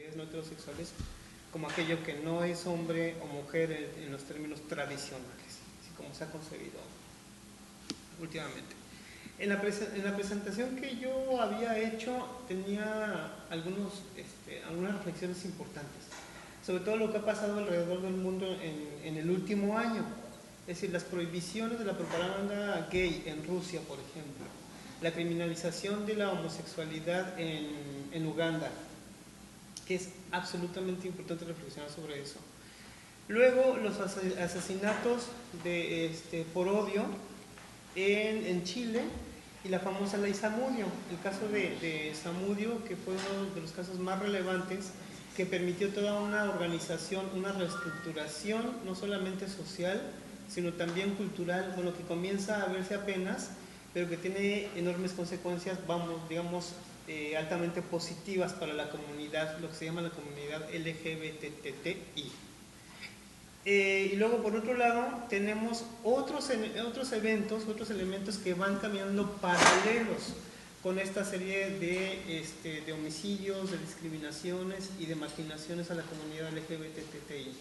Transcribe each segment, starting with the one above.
mujeres no heterosexuales como aquello que no es hombre o mujer en los términos tradicionales, así como se ha concebido últimamente. En la presentación que yo había hecho tenía algunas reflexiones importantes, sobre todo lo que ha pasado alrededor del mundo en el último año. Es decir, las prohibiciones de la propaganda gay en Rusia, por ejemplo, la criminalización de la homosexualidad en Uganda, que es absolutamente importante reflexionar sobre eso. Luego, los asesinatos por odio en Chile y la famosa ley Zamudio. El caso de Zamudio, que fue uno de los casos más relevantes, que permitió toda una organización, una reestructuración, no solamente social, sino también cultural, bueno, que comienza a verse apenas, pero que tiene enormes consecuencias, digamos, altamente positivas para la comunidad, lo que se llama la comunidad LGBTI. Y luego, por otro lado, tenemos otros eventos, otros elementos que van caminando paralelos con esta serie de homicidios, de discriminaciones y de marginaciones a la comunidad LGBTI.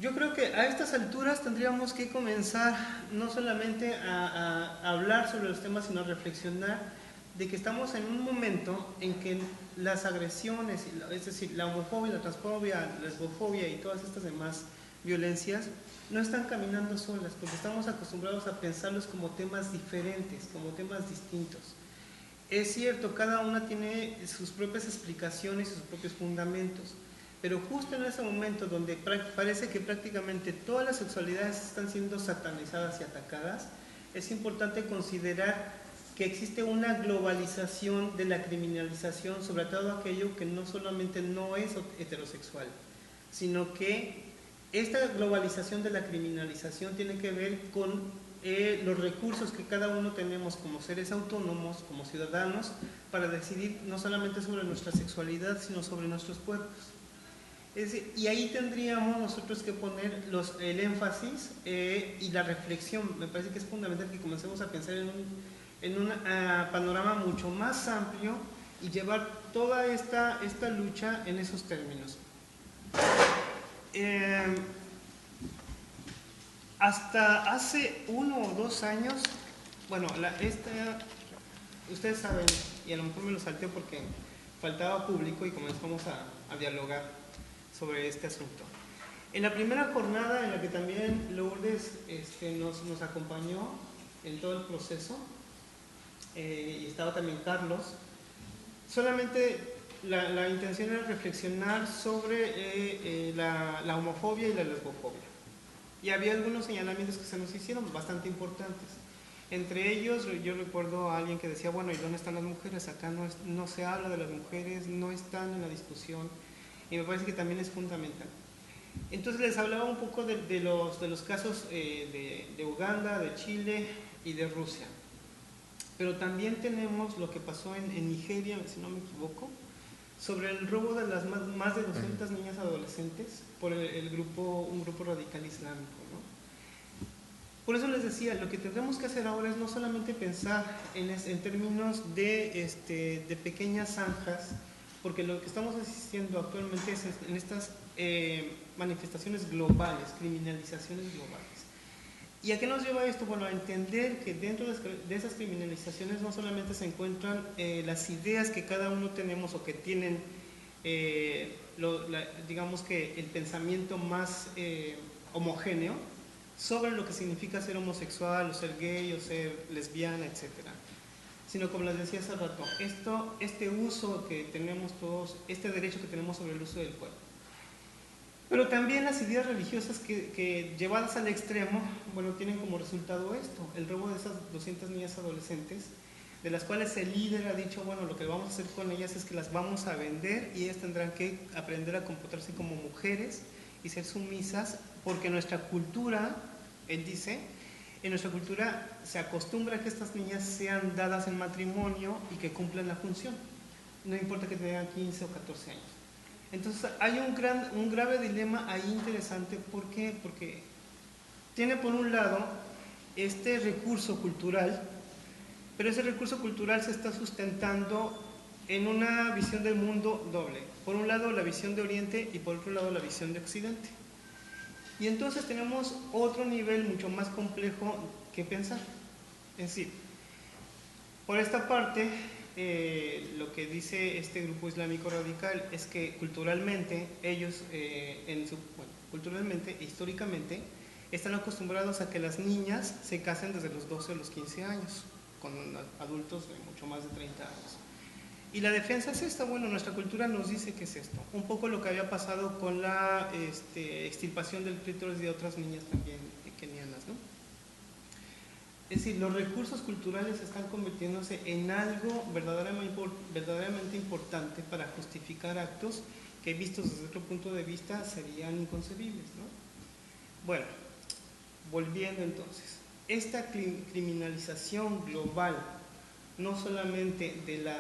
Yo creo que a estas alturas tendríamos que comenzar no solamente a hablar sobre los temas, sino a reflexionar de que estamos en un momento en que las agresiones, es decir, la homofobia, la transfobia, la lesbofobia y todas estas demás violencias no están caminando solas, porque estamos acostumbrados a pensarlos como temas diferentes, como temas distintos. Es cierto, cada una tiene sus propias explicaciones y sus propios fundamentos, pero justo en ese momento donde parece que prácticamente todas las sexualidades están siendo satanizadas y atacadas, es importante considerar que existe una globalización de la criminalización sobre todo aquello que no solamente no es heterosexual, sino que esta globalización de la criminalización tiene que ver con los recursos que cada uno tenemos como seres autónomos, como ciudadanos, para decidir no solamente sobre nuestra sexualidad, sino sobre nuestros cuerpos. Es decir, y ahí tendríamos nosotros que poner el énfasis y la reflexión. Me parece que es fundamental que comencemos a pensar en un panorama mucho más amplio y llevar toda esta lucha en esos términos. Hasta hace 1 o 2 años, bueno, ustedes saben, y a lo mejor me lo salté porque faltaba público y comenzamos a dialogar sobre este asunto. En la primera jornada en la que también Lourdes nos acompañó en todo el proceso, y estaba también Carlos, solamente la intención era reflexionar sobre la homofobia y la lesbofobia. Y había algunos señalamientos que se nos hicieron bastante importantes. Entre ellos, yo recuerdo a alguien que decía, bueno, ¿y dónde están las mujeres? Acá no se habla de las mujeres, no están en la discusión. Y me parece que también es fundamental. Entonces les hablaba un poco de los casos de Uganda, de Chile y de Rusia. Pero también tenemos lo que pasó en Nigeria, si no me equivoco, sobre el robo de las más de 200 niñas adolescentes por un grupo radical islámico, ¿no? Por eso les decía, lo que tendremos que hacer ahora es no solamente pensar en términos de pequeñas zanjas, porque lo que estamos asistiendo actualmente es en estas manifestaciones globales, criminalizaciones globales. ¿Y a qué nos lleva esto? Bueno, a entender que dentro de esas criminalizaciones no solamente se encuentran las ideas que cada uno tenemos o que tienen, digamos que el pensamiento más homogéneo sobre lo que significa ser homosexual o ser gay o ser lesbiana, etc. Sino, como les decía hace rato, este uso que tenemos todos, este derecho que tenemos sobre el uso del cuerpo. Pero también las ideas religiosas que llevadas al extremo, bueno, tienen como resultado esto, el robo de esas 200 niñas adolescentes, de las cuales el líder ha dicho, bueno, lo que vamos a hacer con ellas es que las vamos a vender y ellas tendrán que aprender a comportarse como mujeres y ser sumisas, porque nuestra cultura, él dice, en nuestra cultura se acostumbra a que estas niñas sean dadas en matrimonio y que cumplan la función, no importa que tengan 15 o 14 años. Entonces hay un grave dilema ahí interesante. ¿Por qué? Porque tiene por un lado este recurso cultural, pero ese recurso cultural se está sustentando en una visión del mundo doble. Por un lado la visión de Oriente y por otro lado la visión de Occidente. Y entonces tenemos otro nivel mucho más complejo que pensar. Es decir, por esta parte, lo que dice este grupo islámico radical es que culturalmente ellos, culturalmente e históricamente, están acostumbrados a que las niñas se casen desde los 12 o los 15 años, con adultos de mucho más de 30 años. Y la defensa es esta, bueno, nuestra cultura nos dice que es esto. Un poco lo que había pasado con la extirpación del clítoris de otras niñas también kenianas, ¿no? Es decir, los recursos culturales están convirtiéndose en algo verdaderamente importante para justificar actos que vistos desde otro punto de vista serían inconcebibles, ¿no? Bueno, volviendo entonces, esta criminalización global, no solamente de la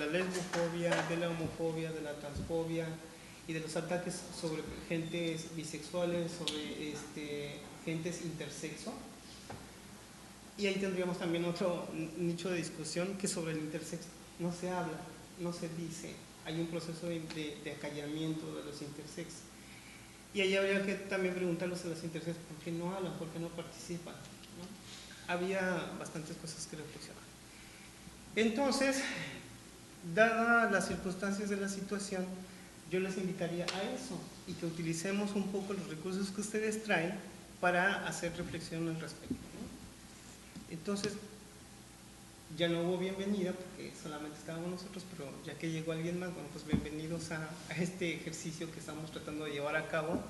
lesbofobia, de la homofobia, de la transfobia y de los ataques sobre gentes bisexuales, sobre gentes intersexo. Y ahí tendríamos también otro nicho de discusión que sobre el intersexo no se habla, no se dice, hay un proceso de acallamiento de los intersexos. Y ahí habría que también preguntarles a los intersexos por qué no hablan, por qué no participan, ¿no? Había bastantes cosas que reflexionar. Entonces, dadas las circunstancias de la situación, yo les invitaría a eso y que utilicemos un poco los recursos que ustedes traen para hacer reflexión al respecto, ¿no? Entonces, ya no hubo bienvenida porque solamente estábamos nosotros, pero ya que llegó alguien más, bueno, pues bienvenidos a este ejercicio que estamos tratando de llevar a cabo,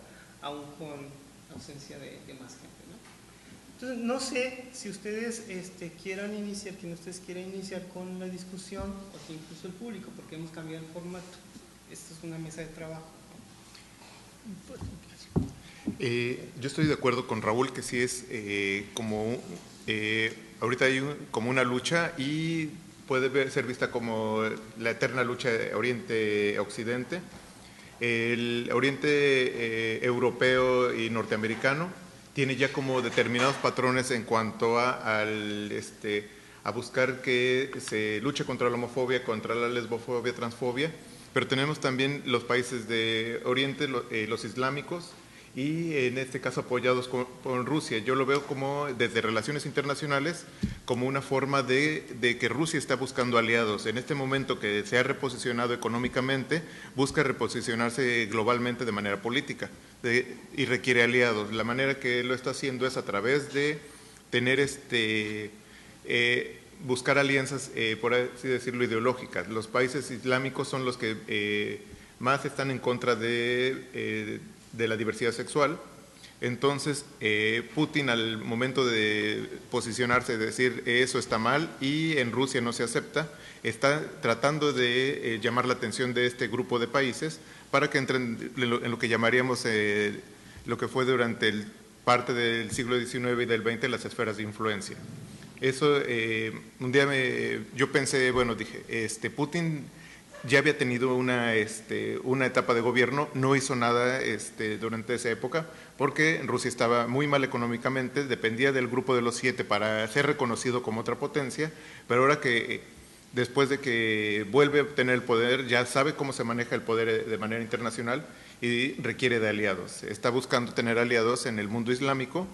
aún con ausencia de más gente, ¿no? Entonces, no sé si ustedes quieran iniciar, quien ustedes quieran iniciar con la discusión, o que incluso el público, porque hemos cambiado el formato. Esto es una mesa de trabajo, ¿no? Yo estoy de acuerdo con Raúl que sí es como ahorita hay como una lucha y puede ser vista como la eterna lucha de Oriente-Occidente. El Oriente europeo y norteamericano tiene ya como determinados patrones en cuanto a buscar que se luche contra la homofobia, contra la lesbofobia, transfobia, pero tenemos también los países de Oriente, los islámicos, y en este caso apoyados con Rusia. Yo lo veo como desde relaciones internacionales como una forma de que Rusia está buscando aliados. En este momento que se ha reposicionado económicamente, busca reposicionarse globalmente de manera política y requiere aliados. La manera que lo está haciendo es a través de tener buscar alianzas, por así decirlo, ideológicas. Los países islámicos son los que más están en contra de la diversidad sexual. Entonces, Putin al momento de posicionarse, de decir eso está mal y en Rusia no se acepta, está tratando de llamar la atención de este grupo de países para que entren en lo que llamaríamos lo que fue durante parte del siglo XIX y del XX las esferas de influencia. Eso, un día yo pensé, bueno, dije, Putin ya había tenido una etapa de gobierno, no hizo nada durante esa época, porque Rusia estaba muy mal económicamente, dependía del grupo de los 7 para ser reconocido como otra potencia, pero ahora que después de que vuelve a obtener el poder, ya sabe cómo se maneja el poder de manera internacional y requiere de aliados. Está buscando tener aliados en el mundo islámico,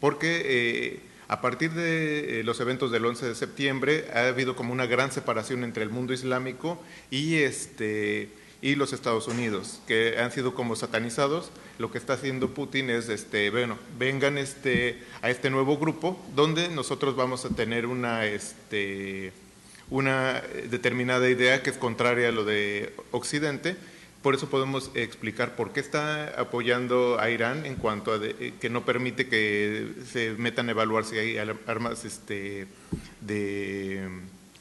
porque a partir de los eventos del 11 de septiembre ha habido como una gran separación entre el mundo islámico y los Estados Unidos, que han sido como satanizados. Lo que está haciendo Putin es, bueno, vengan a este nuevo grupo donde nosotros vamos a tener una determinada idea que es contraria a lo de Occidente. Por eso podemos explicar por qué está apoyando a Irán en cuanto a que no permite que se metan a evaluar si hay armas de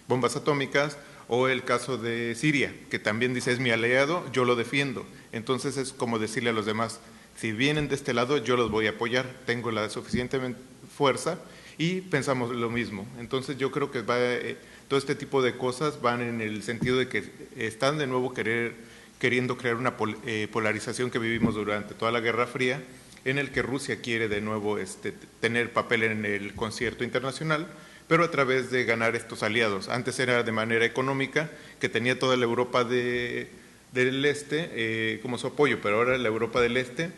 bombas atómicas, o el caso de Siria, que también dice es mi aliado, yo lo defiendo. Entonces es como decirle a los demás, si vienen de este lado yo los voy a apoyar, tengo la suficiente fuerza y pensamos lo mismo. Entonces yo creo que todo este tipo de cosas van en el sentido de que están de nuevo queriendo crear una polarización que vivimos durante toda la Guerra Fría, en el que Rusia quiere de nuevo tener papel en el concierto internacional, pero a través de ganar estos aliados. Antes era de manera económica, que tenía toda la Europa del Este como su apoyo, pero ahora la Europa del Este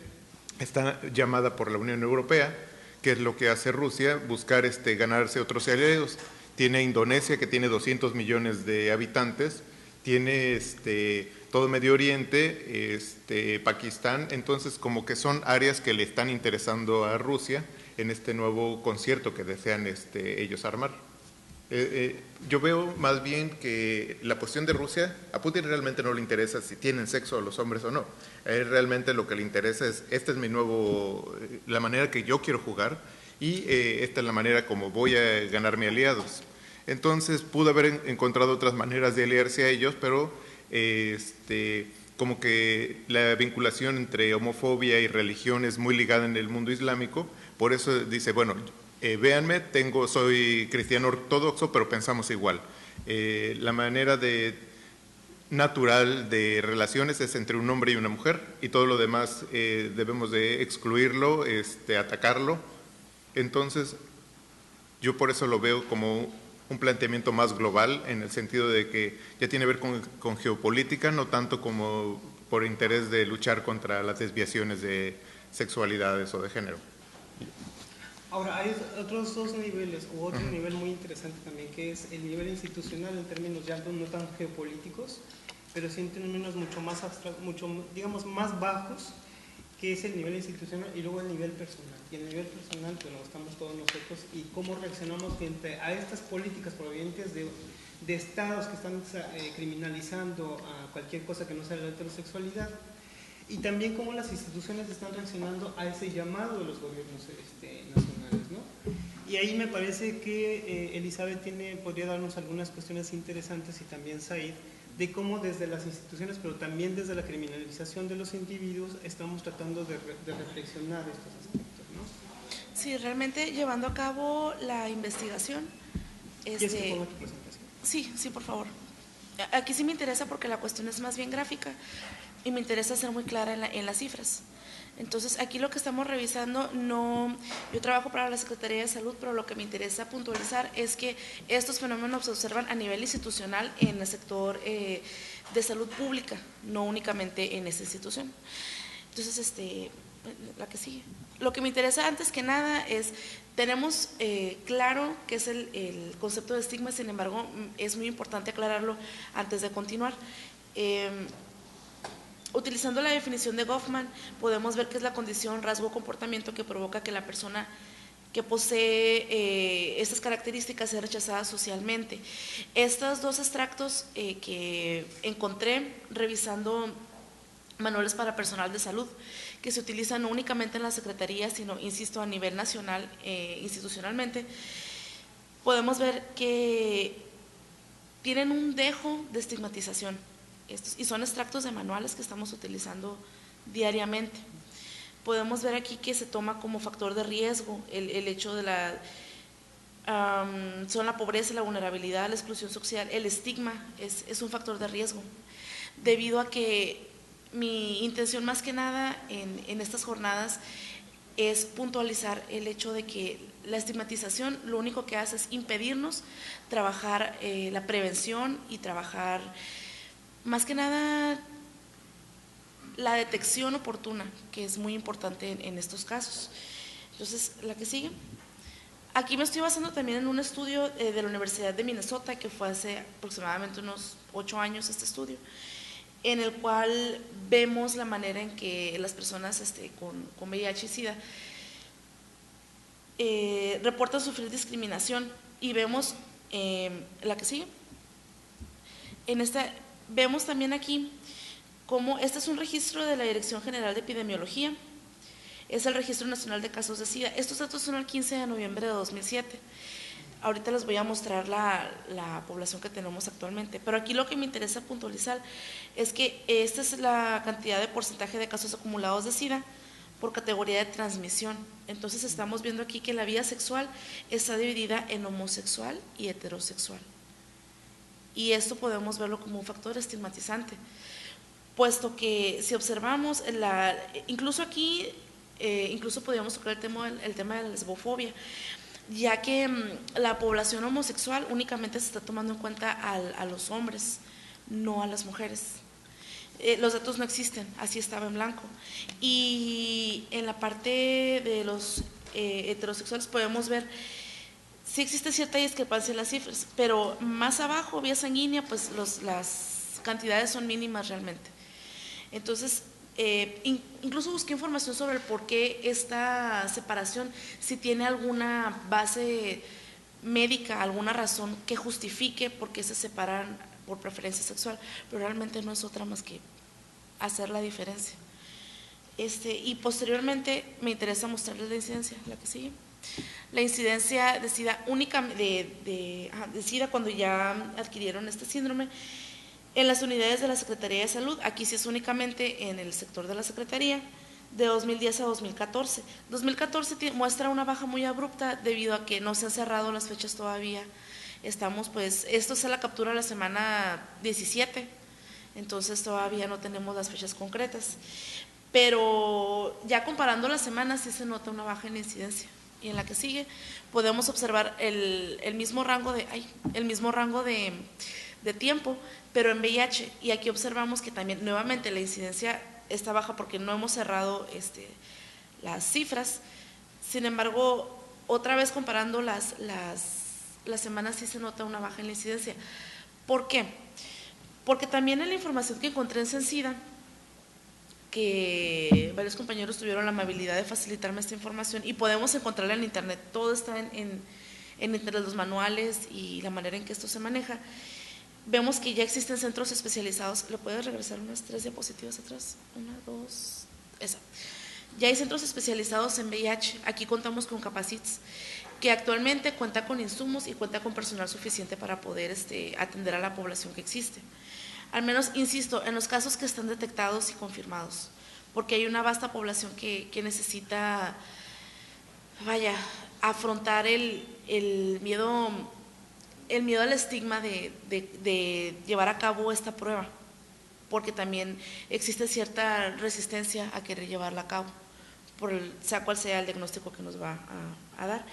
está llamada por la Unión Europea, que es lo que hace Rusia, buscar ganarse otros aliados. Tiene Indonesia, que tiene 200 millones de habitantes, tiene todo Medio Oriente, Pakistán, entonces como que son áreas que le están interesando a Rusia en este nuevo concierto que desean ellos armar. Yo veo más bien que la cuestión de Rusia, a Putin realmente no le interesa si tienen sexo los hombres o no. A él realmente lo que le interesa es, esta es mi nuevo, la manera que yo quiero jugar y esta es la manera como voy a ganarme aliados. Entonces pudo haber encontrado otras maneras de aliarse a ellos, pero como que la vinculación entre homofobia y religión es muy ligada en el mundo islámico, por eso dice, bueno, véanme, soy cristiano ortodoxo, pero pensamos igual. La manera natural de relaciones es entre un hombre y una mujer, y todo lo demás debemos de excluirlo, atacarlo. Entonces, yo por eso lo veo como un planteamiento más global, en el sentido de que ya tiene que ver con geopolítica, no tanto como por interés de luchar contra las desviaciones de sexualidades o de género. Ahora, hay otros dos niveles, o otro nivel muy interesante también, que es el nivel institucional en términos ya no tan geopolíticos, pero sí en términos mucho más abstractos, mucho, digamos, más bajos, que es el nivel institucional, y luego el nivel personal. Y en el nivel personal, pues nos estamos todos nosotros, y cómo reaccionamos frente a estas políticas provenientes de estados que están criminalizando a cualquier cosa que no sea la heterosexualidad, y también cómo las instituciones están reaccionando a ese llamado de los gobiernos nacionales, ¿no? Y ahí me parece que Elizabeth podría darnos algunas cuestiones interesantes, y también Said, de cómo desde las instituciones, pero también desde la criminalización de los individuos, estamos tratando de reflexionar estos aspectos, ¿no? Sí, realmente llevando a cabo la investigación. ¿Quieres que ponga tu presentación? Sí, sí, por favor. Aquí sí me interesa porque la cuestión es más bien gráfica y me interesa ser muy clara en las cifras. Entonces, aquí lo que estamos revisando, yo trabajo para la Secretaría de Salud, pero lo que me interesa puntualizar es que estos fenómenos se observan a nivel institucional en el sector de salud pública, no únicamente en esta institución. Entonces, la que sigue. Lo que me interesa antes que nada es, tenemos claro qué es el concepto de estigma, sin embargo, es muy importante aclararlo antes de continuar. Utilizando la definición de Goffman, podemos ver que es la condición, rasgo o comportamiento que provoca que la persona que posee estas características sea rechazada socialmente. Estos dos extractos que encontré revisando manuales para personal de salud, que se utilizan no únicamente en la Secretaría, sino, insisto, a nivel nacional, institucionalmente, podemos ver que tienen un dejo de estigmatización. Y son extractos de manuales que estamos utilizando diariamente. Podemos ver aquí que se toma como factor de riesgo el hecho de son la pobreza, la vulnerabilidad, la exclusión social. El estigma es un factor de riesgo, debido a que mi intención más que nada en estas jornadas es puntualizar el hecho de que la estigmatización lo único que hace es impedirnos trabajar la prevención y trabajar más que nada la detección oportuna, que es muy importante en estos casos. Entonces, la que sigue. Aquí me estoy basando también en un estudio de la Universidad de Minnesota, que fue hace aproximadamente unos 8 años este estudio, en el cual vemos la manera en que las personas con VIH y SIDA reportan sufrir discriminación, y vemos la que sigue. Vemos también aquí cómo este es un registro de la Dirección General de Epidemiología, es el Registro Nacional de Casos de SIDA. Estos datos son el 15 de noviembre de 2007. Ahorita les voy a mostrar la población que tenemos actualmente, pero aquí lo que me interesa puntualizar es que esta es la cantidad de porcentaje de casos acumulados de SIDA por categoría de transmisión. Entonces estamos viendo aquí que la vía sexual está dividida en homosexual y heterosexual. Y esto podemos verlo como un factor estigmatizante, puesto que si observamos, incluso aquí, incluso podríamos tocar el tema de la lesbofobia. ya que la población homosexual únicamente se está tomando en cuenta a los hombres, no a las mujeres. Los datos no existen, así estaba en blanco. Y en la parte de los heterosexuales podemos ver, sí existe cierta discrepancia en las cifras, pero más abajo, vía sanguínea, pues las cantidades son mínimas realmente. Entonces, incluso busqué información sobre el por qué esta separación, si tiene alguna base médica, alguna razón que justifique por qué se separan por preferencia sexual, pero realmente no es otra más que hacer la diferencia. Y posteriormente me interesa mostrarles la incidencia, la que sigue. La incidencia de SIDA de SIDA cuando ya adquirieron este síndrome en las unidades de la Secretaría de Salud. Aquí sí es únicamente en el sector de la Secretaría, de 2010 a 2014. 2014 muestra una baja muy abrupta debido a que no se han cerrado las fechas todavía. Estamos, pues, esto es la captura de la semana 17, entonces todavía no tenemos las fechas concretas. Pero ya comparando las semanas sí se nota una baja en incidencia. Y en la que sigue podemos observar el mismo rango de tiempo, pero en VIH. Y aquí observamos que también nuevamente la incidencia está baja porque no hemos cerrado las cifras. Sin embargo, otra vez comparando las semanas sí se nota una baja en la incidencia. ¿Por qué? Porque también en la información que encontré en Censida, que varios compañeros tuvieron la amabilidad de facilitarme esta información y podemos encontrarla en internet, todo está en internet, los manuales y la manera en que esto se maneja. Vemos que ya existen centros especializados. ¿Le puedes regresar unas 3 diapositivas atrás? 1, 2, esa. Ya hay centros especializados en VIH. Aquí contamos con Capacits, que actualmente cuenta con insumos y cuenta con personal suficiente para poder atender a la población que existe. Al menos, insisto, en los casos que están detectados y confirmados, porque hay una vasta población que necesita, afrontar el miedo al estigma de llevar a cabo esta prueba, porque también existe cierta resistencia a querer llevarla a cabo, sea cual sea el diagnóstico que nos va a dar.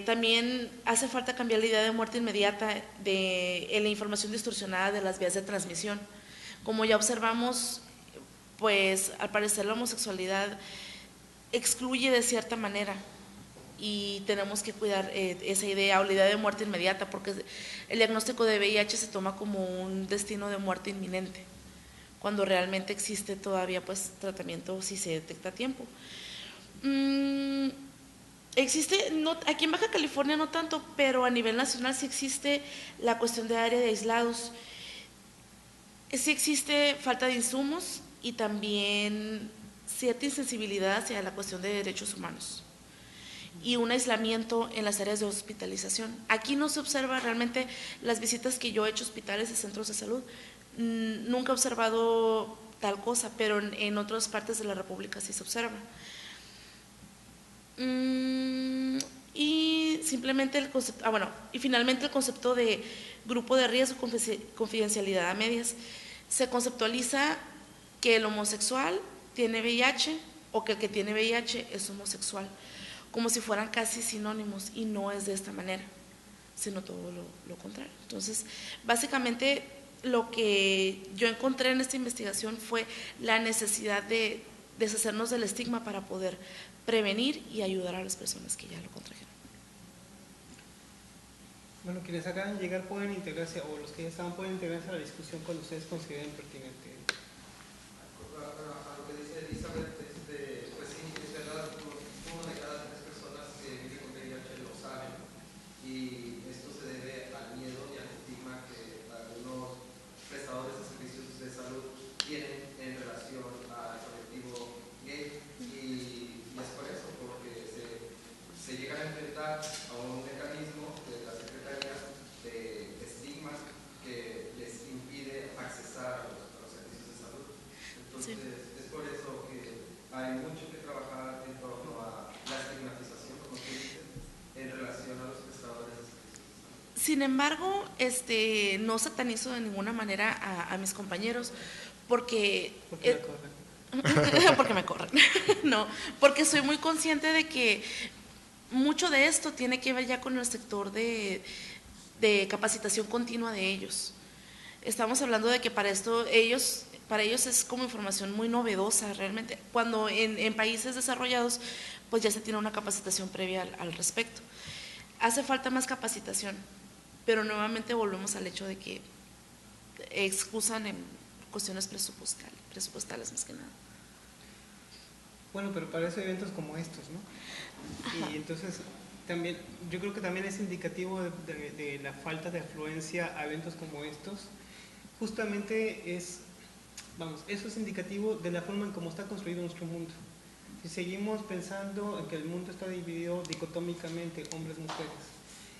También hace falta cambiar la idea de muerte inmediata en la información distorsionada de las vías de transmisión. Como ya observamos, pues al parecer la homosexualidad excluye de cierta manera y tenemos que cuidar esa idea o la idea de muerte inmediata, porque el diagnóstico de VIH se toma como un destino de muerte inminente, cuando realmente existe todavía pues tratamiento si se detecta a tiempo. Existe, aquí en Baja California no tanto, pero a nivel nacional sí existe la cuestión de área de aislados. Sí existe falta de insumos y también cierta insensibilidad hacia la cuestión de derechos humanos y un aislamiento en las áreas de hospitalización. Aquí no se observa realmente las visitas que yo he hecho a hospitales y centros de salud. Nunca he observado tal cosa, pero en otras partes de la República sí se observa. Y simplemente y finalmente el concepto de grupo de riesgo, confidencialidad a medias, se conceptualiza que el homosexual tiene VIH o que el que tiene VIH es homosexual, como si fueran casi sinónimos, y no es de esta manera, sino todo lo contrario. Entonces, básicamente lo que yo encontré en esta investigación fue la necesidad de deshacernos del estigma para poder prevenir y ayudar a las personas que ya lo contrajeron. Bueno, quienes acaban de llegar pueden integrarse, o los que ya estaban pueden integrarse a la discusión cuando ustedes consideren pertinente. A lo que dice Elizabeth, pues sí, es verdad, 1 de cada 3 personas que viven con VIH lo saben, y esto se debe al miedo y al estigma que algunos prestadores de servicios de salud tienen en relación al colectivo gay, y es por eso, porque se llegan a enfrentar a un mecanismo de la Secretaría de estigma que les impide accesar a los servicios de salud. Entonces, sí, es por eso que hay mucho que trabajar en torno a la estigmatización, como tú dices, en relación a los prestadores de servicios de salud. Sin embargo, no satanizo de ninguna manera a mis compañeros, porque me corren. porque me corren. No, porque soy muy consciente de que mucho de esto tiene que ver ya con el sector de capacitación continua de ellos. Estamos hablando de que para ellos es como información muy novedosa realmente, cuando en países desarrollados pues ya se tiene una capacitación previa al respecto. Hace falta más capacitación, pero nuevamente volvemos al hecho de que excusan en cuestiones presupuestales más que nada. Bueno, pero para eso hay eventos como estos, ¿no? Ajá. Y entonces también, yo creo que también es indicativo de la falta de afluencia a eventos como estos. Justamente eso es indicativo de la forma en cómo está construido nuestro mundo. Si seguimos pensando en que el mundo está dividido dicotómicamente, hombres-mujeres,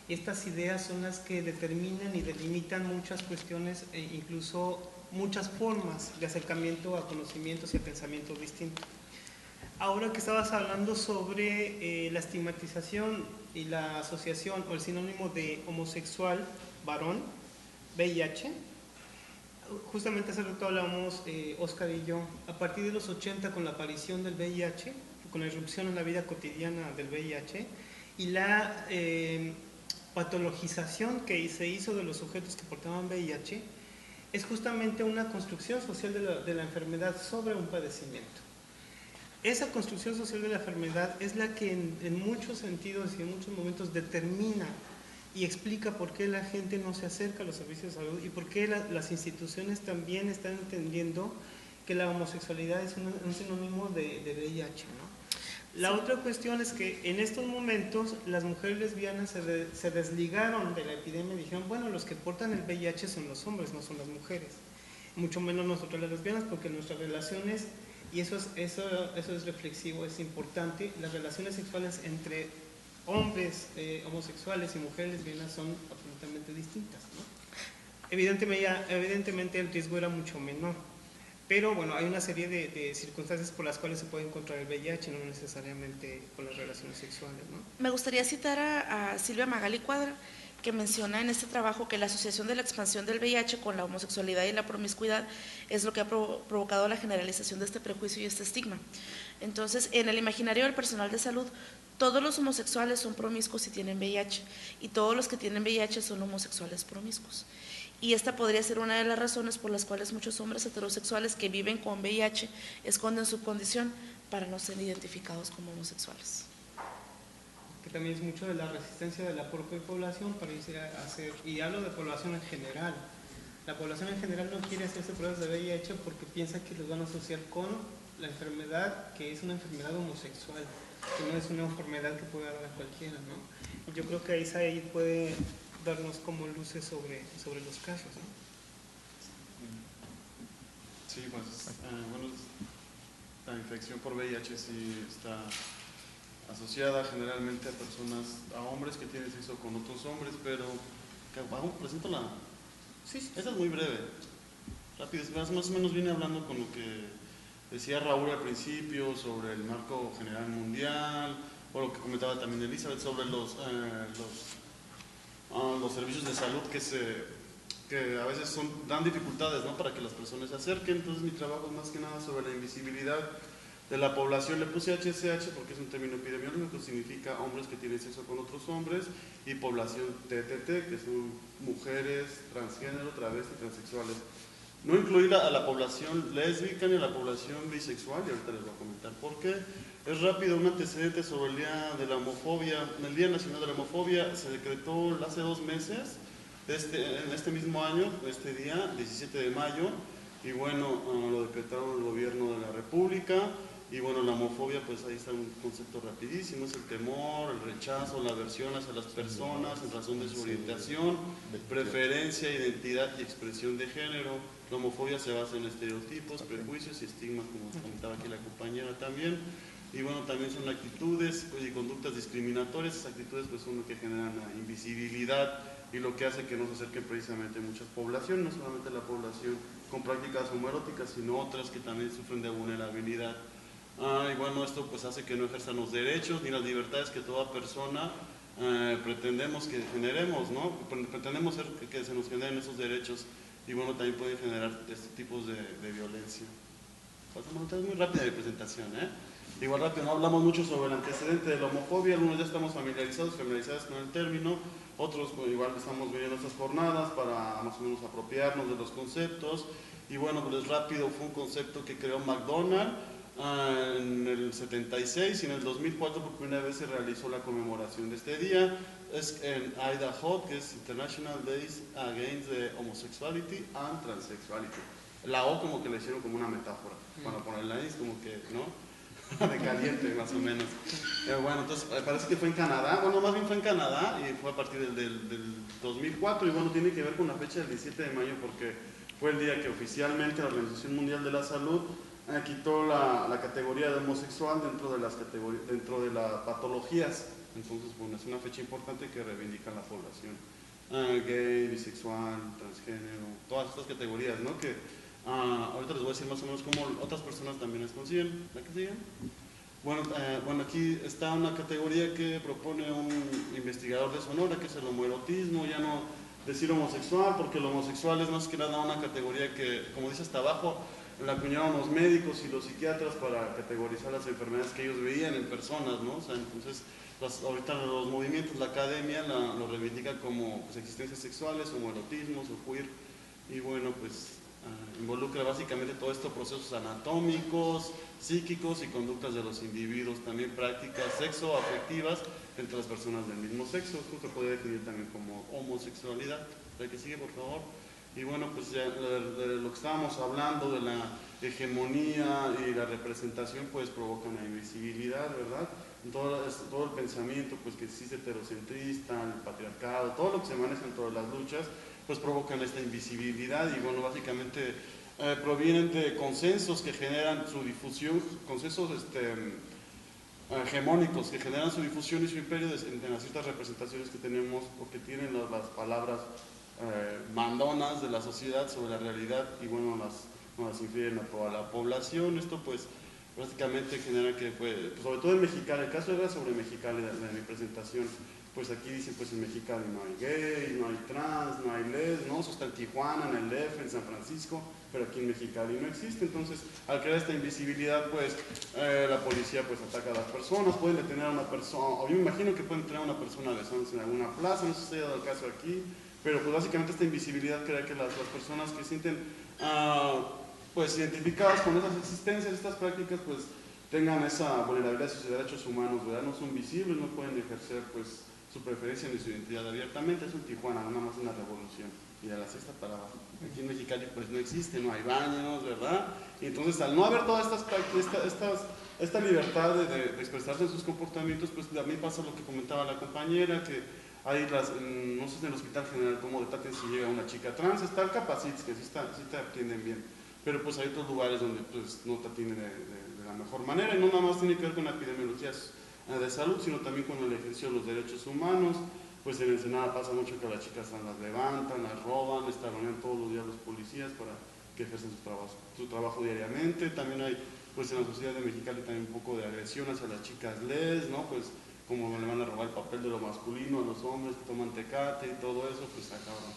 estas ideas son las que determinan y delimitan muchas cuestiones e incluso muchas formas de acercamiento a conocimientos y a pensamientos distintos. Ahora que estabas hablando sobre la estigmatización y la asociación o el sinónimo de homosexual, varón, VIH, justamente hace rato hablamos, Oscar y yo, a partir de los 80 con la aparición del VIH, con la irrupción en la vida cotidiana del VIH y la patologización que se hizo de los sujetos que portaban VIH, es justamente una construcción social de la enfermedad sobre un padecimiento. Esa construcción social de la enfermedad es la que en muchos sentidos y en muchos momentos determina y explica por qué la gente no se acerca a los servicios de salud y por qué las instituciones también están entendiendo que la homosexualidad es un sinónimo de VIH, ¿no? La otra cuestión es que en estos momentos las mujeres lesbianas se desligaron de la epidemia y dijeron, bueno, los que portan el VIH son los hombres, no son las mujeres. Mucho menos nosotros las lesbianas, porque nuestras relaciones, y eso es reflexivo, es importante, las relaciones sexuales entre hombres homosexuales y mujeres lesbianas son absolutamente distintas, ¿no? Evidentemente el riesgo era mucho menor, pero bueno, hay una serie de circunstancias por las cuales se puede encontrar el VIH, no necesariamente con las relaciones sexuales, ¿no? Me gustaría citar a Silvia Magali Cuadra, que menciona en este trabajo que la asociación de la expansión del VIH con la homosexualidad y la promiscuidad es lo que ha provocado la generalización de este prejuicio y este estigma. Entonces, en el imaginario del personal de salud, todos los homosexuales son promiscuos y tienen VIH, y todos los que tienen VIH son homosexuales promiscuos. Y esta podría ser una de las razones por las cuales muchos hombres heterosexuales que viven con VIH esconden su condición para no ser identificados como homosexuales. Que también es mucho de la resistencia de la propia población para irse a hacer, y hablo de población en general. La población en general no quiere hacerse pruebas de VIH porque piensa que los van a asociar con la enfermedad, que es una enfermedad homosexual, que no es una enfermedad que puede dar a cualquiera, ¿no? Y yo creo que ahí puede darnos como luces sobre los casos, ¿no? Sí, pues, bueno, la infección por VIH sí está asociada generalmente a hombres que tienen sexo con otros hombres, pero presento la... Sí. Esta es muy breve, rápido, más o menos viene hablando con lo que decía Raúl al principio sobre el marco general mundial, o lo que comentaba también Elizabeth sobre los servicios de salud que a veces dan dificultades, ¿no?, para que las personas se acerquen. Entonces mi trabajo es más que nada sobre la invisibilidad de la población. Le puse HSH porque es un término epidemiológico que significa hombres que tienen sexo con otros hombres, y población TTT, que son mujeres, transgénero, travesti, transexuales. No incluir a la población lésbica ni a la población bisexual, y ahorita les voy a comentar por qué. Es rápido un antecedente sobre el Día de la Homofobia. El Día Nacional de la Homofobia se decretó hace 2 meses, en este mismo año, este día, 17 de mayo, y bueno, lo decretaron el gobierno de la República. Y bueno, la homofobia, pues ahí está un concepto rapidísimo, es el temor, el rechazo, la aversión hacia las personas en razón de su orientación, preferencia, identidad y expresión de género. La homofobia se basa en estereotipos, prejuicios y estigmas, como comentaba aquí la compañera también. Y bueno, también son actitudes y conductas discriminatorias. Esas actitudes pues son lo que generan la invisibilidad y lo que hace que no se acerquen precisamente muchas poblaciones, no solamente la población con prácticas homoeróticas, sino otras que también sufren de vulnerabilidad. Y bueno, esto pues hace que no ejerzan los derechos ni las libertades que toda persona pretendemos que generemos, ¿no? Pretendemos que se nos generen esos derechos, y bueno, también pueden generar este tipos de violencia. Es muy rápida mi presentación, ¿eh? Igual rápido, ¿no? Hablamos mucho sobre el antecedente de la homofobia, algunos ya estamos familiarizados con el término, otros pues, igual estamos viviendo estas jornadas para más o menos apropiarnos de los conceptos. Y bueno, pues rápido, fue un concepto que creó McDonald en el 76 y en el 2004 por primera vez se realizó la conmemoración de este día. Es en Idaho, que es International Days Against the Homosexuality and Transsexuality. La O como que le hicieron como una metáfora, para poner la I como que, ¿no? De caliente, más o menos. Bueno, entonces parece que fue en Canadá, bueno, más bien fue en Canadá y fue a partir del 2004 y bueno, tiene que ver con la fecha del 17 de mayo porque fue el día que oficialmente la Organización Mundial de la Salud quitó la categoría de homosexual dentro de las patologías. Entonces, bueno, es una fecha importante que reivindica la población gay, bisexual, transgénero, todas estas categorías, ¿no? Que ahorita les voy a decir más o menos cómo otras personas también las consiguen. ¿La que siguen? Bueno, aquí está una categoría que propone un investigador de Sonora, que es el homoerotismo, ya no decir homosexual, porque el homosexual es más que nada una categoría que, como dice hasta abajo, la acuñaron los médicos y los psiquiatras para categorizar las enfermedades que ellos veían en personas, ¿no? O sea, entonces, ahorita los movimientos, la academia lo reivindica como pues, existencias sexuales, homoerotismos o queer, y bueno, pues involucra básicamente todo esto, procesos anatómicos, psíquicos y conductas de los individuos, también prácticas sexoafectivas entre las personas del mismo sexo. Esto se puede definir también como homosexualidad. ¿La que sigue, por favor? Y bueno, pues ya de lo que estábamos hablando, de la hegemonía y la representación, pues provoca una invisibilidad, ¿verdad? Todo el pensamiento pues, que existe heterocentrista, el patriarcado, todo lo que se maneja en todas las luchas, pues provocan esta invisibilidad y bueno, básicamente provienen de consensos que generan su difusión, consensos hegemónicos que generan su difusión y su imperio en las ciertas representaciones que tenemos o que tienen las palabras mandonas de la sociedad sobre la realidad y bueno, nos influyen a toda la población. Esto pues básicamente genera que, pues, sobre todo en Mexicali, el caso era sobre Mexicali de mi presentación, pues aquí dicen pues en Mexicali no hay gay, no hay trans, no hay les, ¿no? Eso está en Tijuana, en el DF, en San Francisco, pero aquí en Mexicali no existe. Entonces, al crear esta invisibilidad, pues la policía pues ataca a las personas, pueden detener a una persona, o yo me imagino que pueden tener a una persona besándose en alguna plaza, no sé si ha dado el caso aquí, pero pues básicamente esta invisibilidad crea que las personas que sienten pues identificadas con esas existencias, estas prácticas, pues tengan esa vulnerabilidad de sus derechos humanos, ¿verdad? No son visibles, no pueden ejercer pues su preferencia ni su identidad abiertamente. Es un Tijuana, nada más una revolución. Y a la sexta para abajo. Aquí en Mexicali pues no existe, no hay baños, ¿verdad? Y entonces al no haber todas esta libertad de expresarse en sus comportamientos, pues también pasa lo que comentaba la compañera, que hay no sé en el Hospital General cómo detaten si llega una chica trans, está el Capacits, que sí te atienden bien, pero pues hay otros lugares donde pues no te atienden de la mejor manera y no nada más tiene que ver con epidemiologías de salud, sino también con el ejercicio de los derechos humanos. Pues en Ensenada pasa mucho que las chicas las levantan, las roban, reúnen todos los días los policías para que ejercen su trabajo diariamente. También hay, pues en la sociedad de Mexicali también un poco de agresión hacia las chicas les, ¿no? Pues como le van a robar el papel de lo masculino a los hombres que toman tecate y todo eso, pues acaban.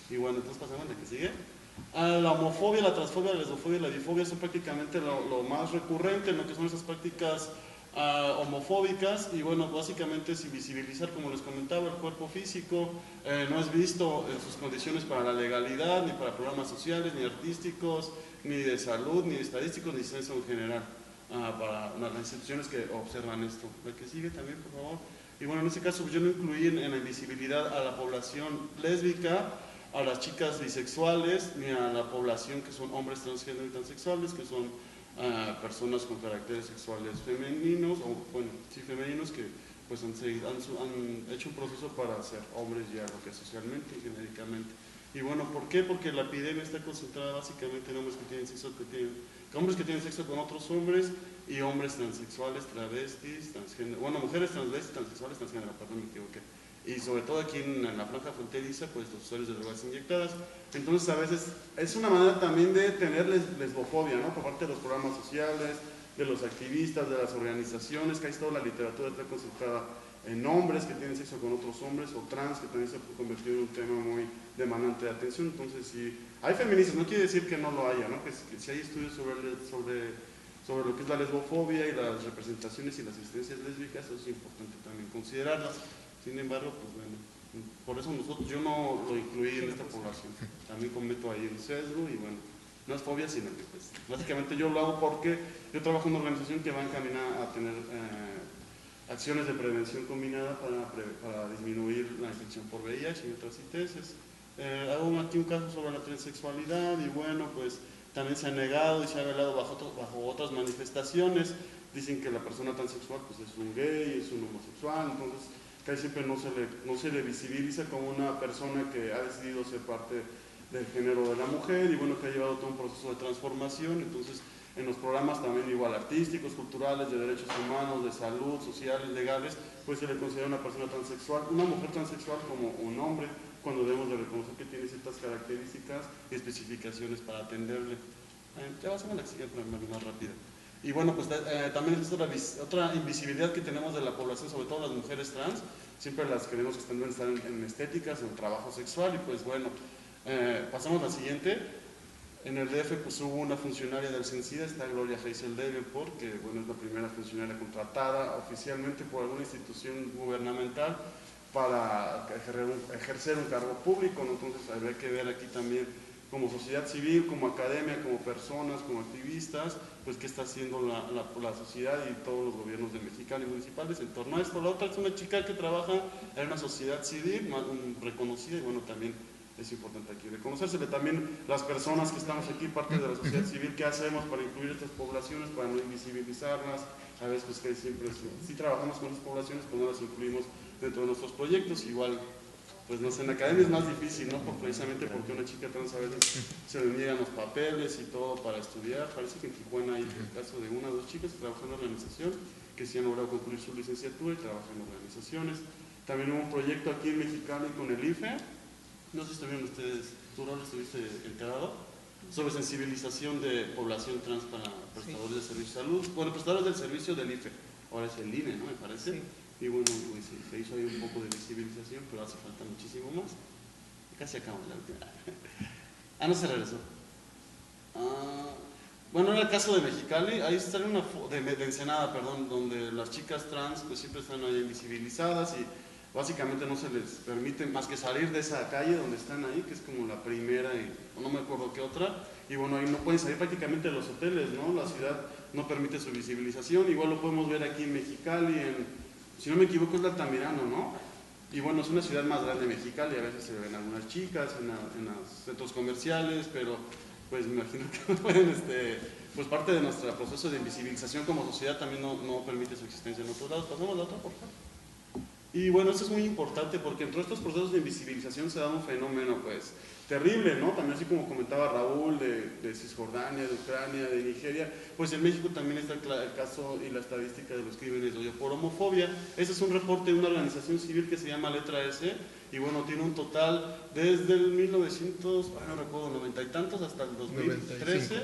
Y bueno, entonces pasamos a la que sigue. La homofobia, la transfobia, la lesbofobia y la bifobia son prácticamente lo más recurrente en lo que son esas prácticas homofóbicas y bueno, básicamente es invisibilizar, como les comentaba, el cuerpo físico, no es visto en sus condiciones para la legalidad, ni para programas sociales, ni artísticos, ni de salud, ni estadísticos, ni censo en general, para las instituciones que observan esto. La que sigue también, por favor. Y bueno, en este caso pues, yo no incluí en la invisibilidad a la población lésbica, a las chicas bisexuales, ni a la población que son hombres transgénero y transexuales, que son personas con caracteres sexuales femeninos, o bueno, sí femeninos, que pues han hecho un proceso para ser hombres ya lo que es socialmente y genéricamente. Y bueno, ¿por qué? Porque la epidemia está concentrada básicamente en hombres que tienen sexo con otros hombres y hombres transexuales, travestis, transgénero, bueno, mujeres travestis, transexuales, transgénero, perdón, me equivoqué. Y sobre todo aquí en la franja fronteriza, pues los usuarios de drogas inyectadas. Entonces a veces es una manera también de tener lesbofobia, ¿no? Por parte de los programas sociales, de los activistas, de las organizaciones, que ahí toda la literatura está concentrada en hombres que tienen sexo con otros hombres o trans, que también se ha convertido en un tema muy demandante de atención. Entonces sí, hay feministas, no quiere decir que no lo haya, ¿no? Que si hay estudios sobre lo que es la lesbofobia y las representaciones y las existencias lésbicas. Eso es importante también considerarlas. Sin embargo, pues bueno, por eso yo no lo incluí en esta población. También cometo ahí un sesgo y bueno, no es fobia, sino que pues básicamente yo lo hago porque yo trabajo en una organización que va encaminada a tener acciones de prevención combinada para disminuir la infección por VIH y otras ITS. Hago aquí un caso sobre la transexualidad y bueno, pues también se ha negado y se ha velado bajo otras manifestaciones. Dicen que la persona transexual pues es un gay, es un homosexual, entonces casi siempre no se le visibiliza como una persona que ha decidido ser parte del género de la mujer y bueno, que ha llevado todo un proceso de transformación. Entonces en los programas también igual artísticos, culturales, de derechos humanos, de salud, sociales, legales, pues se le considera una persona transexual, una mujer transexual como un hombre, cuando debemos de reconocer que tiene ciertas características y especificaciones para atenderle. Ya vas a la siguiente más rápida. Y bueno, pues también es otra invisibilidad que tenemos de la población, sobre todo las mujeres trans, siempre las queremos que están en estéticas, en trabajo sexual y pues bueno, pasamos a la siguiente. En el DF pues hubo una funcionaria del CENSIDA, está Gloria Heisel Davenport, que bueno, es la primera funcionaria contratada oficialmente por alguna institución gubernamental para ejercer un cargo público, ¿no? Entonces habría que ver aquí también como sociedad civil, como academia, como personas, como activistas, pues qué está haciendo la sociedad y todos los gobiernos de Mexicali y municipales en torno a esto. La otra es una chica que trabaja en una sociedad civil reconocida y bueno, también es importante aquí reconocérsele. También las personas que estamos aquí, parte de la sociedad civil, ¿qué hacemos para incluir estas poblaciones, para no invisibilizarlas? A veces pues que siempre sí trabajamos con estas poblaciones, pues no las incluimos dentro de nuestros proyectos. Igual, pues no sé, en la academia es más difícil, ¿no? Precisamente porque una chica trans a veces se le niegan los papeles y todo para estudiar. Parece que en Tijuana hay el caso de una o dos chicas que trabajan en una organización, que sí han logrado concluir su licenciatura y trabajan en organizaciones. También hubo un proyecto aquí en Mexicali con el IFE. No sé si estuvieron ustedes, tú no estuviste enterado, sobre sensibilización de población trans para prestadores de servicio de salud. Bueno, prestadores del servicio del IFE, ahora es el INE, ¿no? Me parece. Sí. Y bueno, pues, se hizo ahí un poco de visibilización, pero hace falta muchísimo más. Casi acabamos la última. No se regresó. Bueno, en el caso de Mexicali, ahí sale una de Ensenada, perdón, donde las chicas trans pues siempre están ahí invisibilizadas y básicamente no se les permite más que salir de esa calle donde están ahí, que es como la primera, o no me acuerdo qué otra, y bueno, ahí no pueden salir prácticamente de los hoteles, ¿no? La ciudad no permite su visibilización, igual lo podemos ver aquí en Mexicali, si no me equivoco es la Altamirano, ¿no? Y bueno, es una ciudad más grande Mexicali, a veces se ven algunas chicas en los centros comerciales, pero pues me imagino que no pueden, pues parte de nuestro proceso de invisibilización como sociedad también no permite su existencia en otros lados. Pasamos a la otra, por favor. Y bueno, esto es muy importante porque entre estos procesos de invisibilización se da un fenómeno pues terrible, ¿no? También así como comentaba Raúl de Cisjordania, de Ucrania, de Nigeria, pues en México también está el caso y la estadística de los crímenes de odio por homofobia. Ese es un reporte de una organización civil que se llama Letra S y bueno, tiene un total desde el 1900, no recuerdo, 90 y tantos hasta el 2013. 95.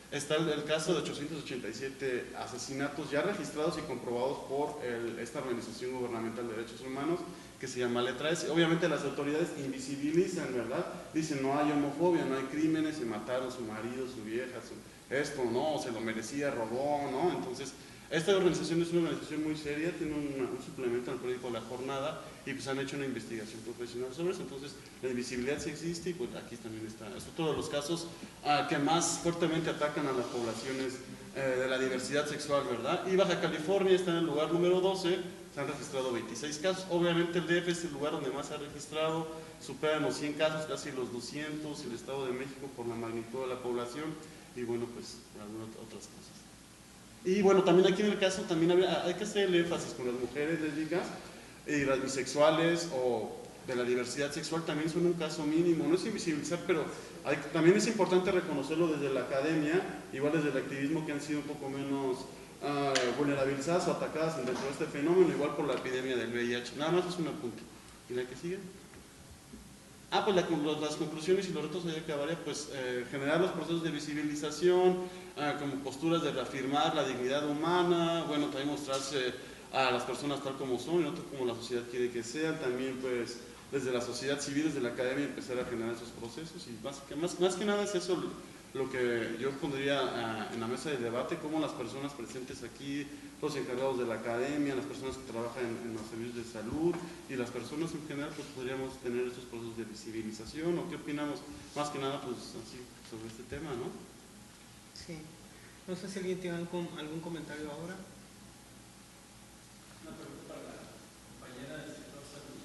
Está el caso de 887 asesinatos ya registrados y comprobados por esta organización gubernamental de derechos humanos que se llama Letra S. Obviamente las autoridades invisibilizan, ¿verdad? Dicen no hay homofobia, no hay crímenes, se mataron su marido, su vieja, esto no, se lo merecía, robó, ¿no? Entonces, esta organización es una organización muy seria, tiene un suplemento en el periódico La Jornada y pues han hecho una investigación profesional sobre eso. Entonces, la invisibilidad sí existe y pues aquí también está. Es otro de los casos que más fuertemente atacan a las poblaciones de la diversidad sexual, ¿verdad? Y Baja California está en el lugar número 12, se han registrado 26 casos. Obviamente el DF es el lugar donde más se ha registrado, superan los 100 casos, casi los 200, el Estado de México por la magnitud de la población y bueno, pues algunas otras cosas. Y bueno, también aquí en el caso también hay que hacer el énfasis con las mujeres lésbicas y las bisexuales o de la diversidad sexual también son un caso mínimo, no es invisibilizar, pero también es importante reconocerlo desde la academia, igual desde el activismo que han sido un poco menos vulnerabilizadas o atacadas dentro de este fenómeno, igual por la epidemia del VIH. Nada más es un apunte. ¿Y la que sigue? Pues las conclusiones y los retos ahí acabaría, pues generar los procesos de visibilización, como posturas de reafirmar la dignidad humana, bueno, también mostrarse a las personas tal como son y no tal como la sociedad quiere que sean, también pues desde la sociedad civil, desde la academia empezar a generar esos procesos y más que nada es eso lo que yo pondría en la mesa de debate, cómo las personas presentes aquí, los encargados de la academia, las personas que trabajan en los servicios de salud y las personas en general, pues podríamos tener estos procesos de visibilización, o qué opinamos más que nada, pues así, sobre este tema, ¿no? Sí. No sé si alguien tiene algún comentario ahora. Una pregunta para la compañera del sector salud.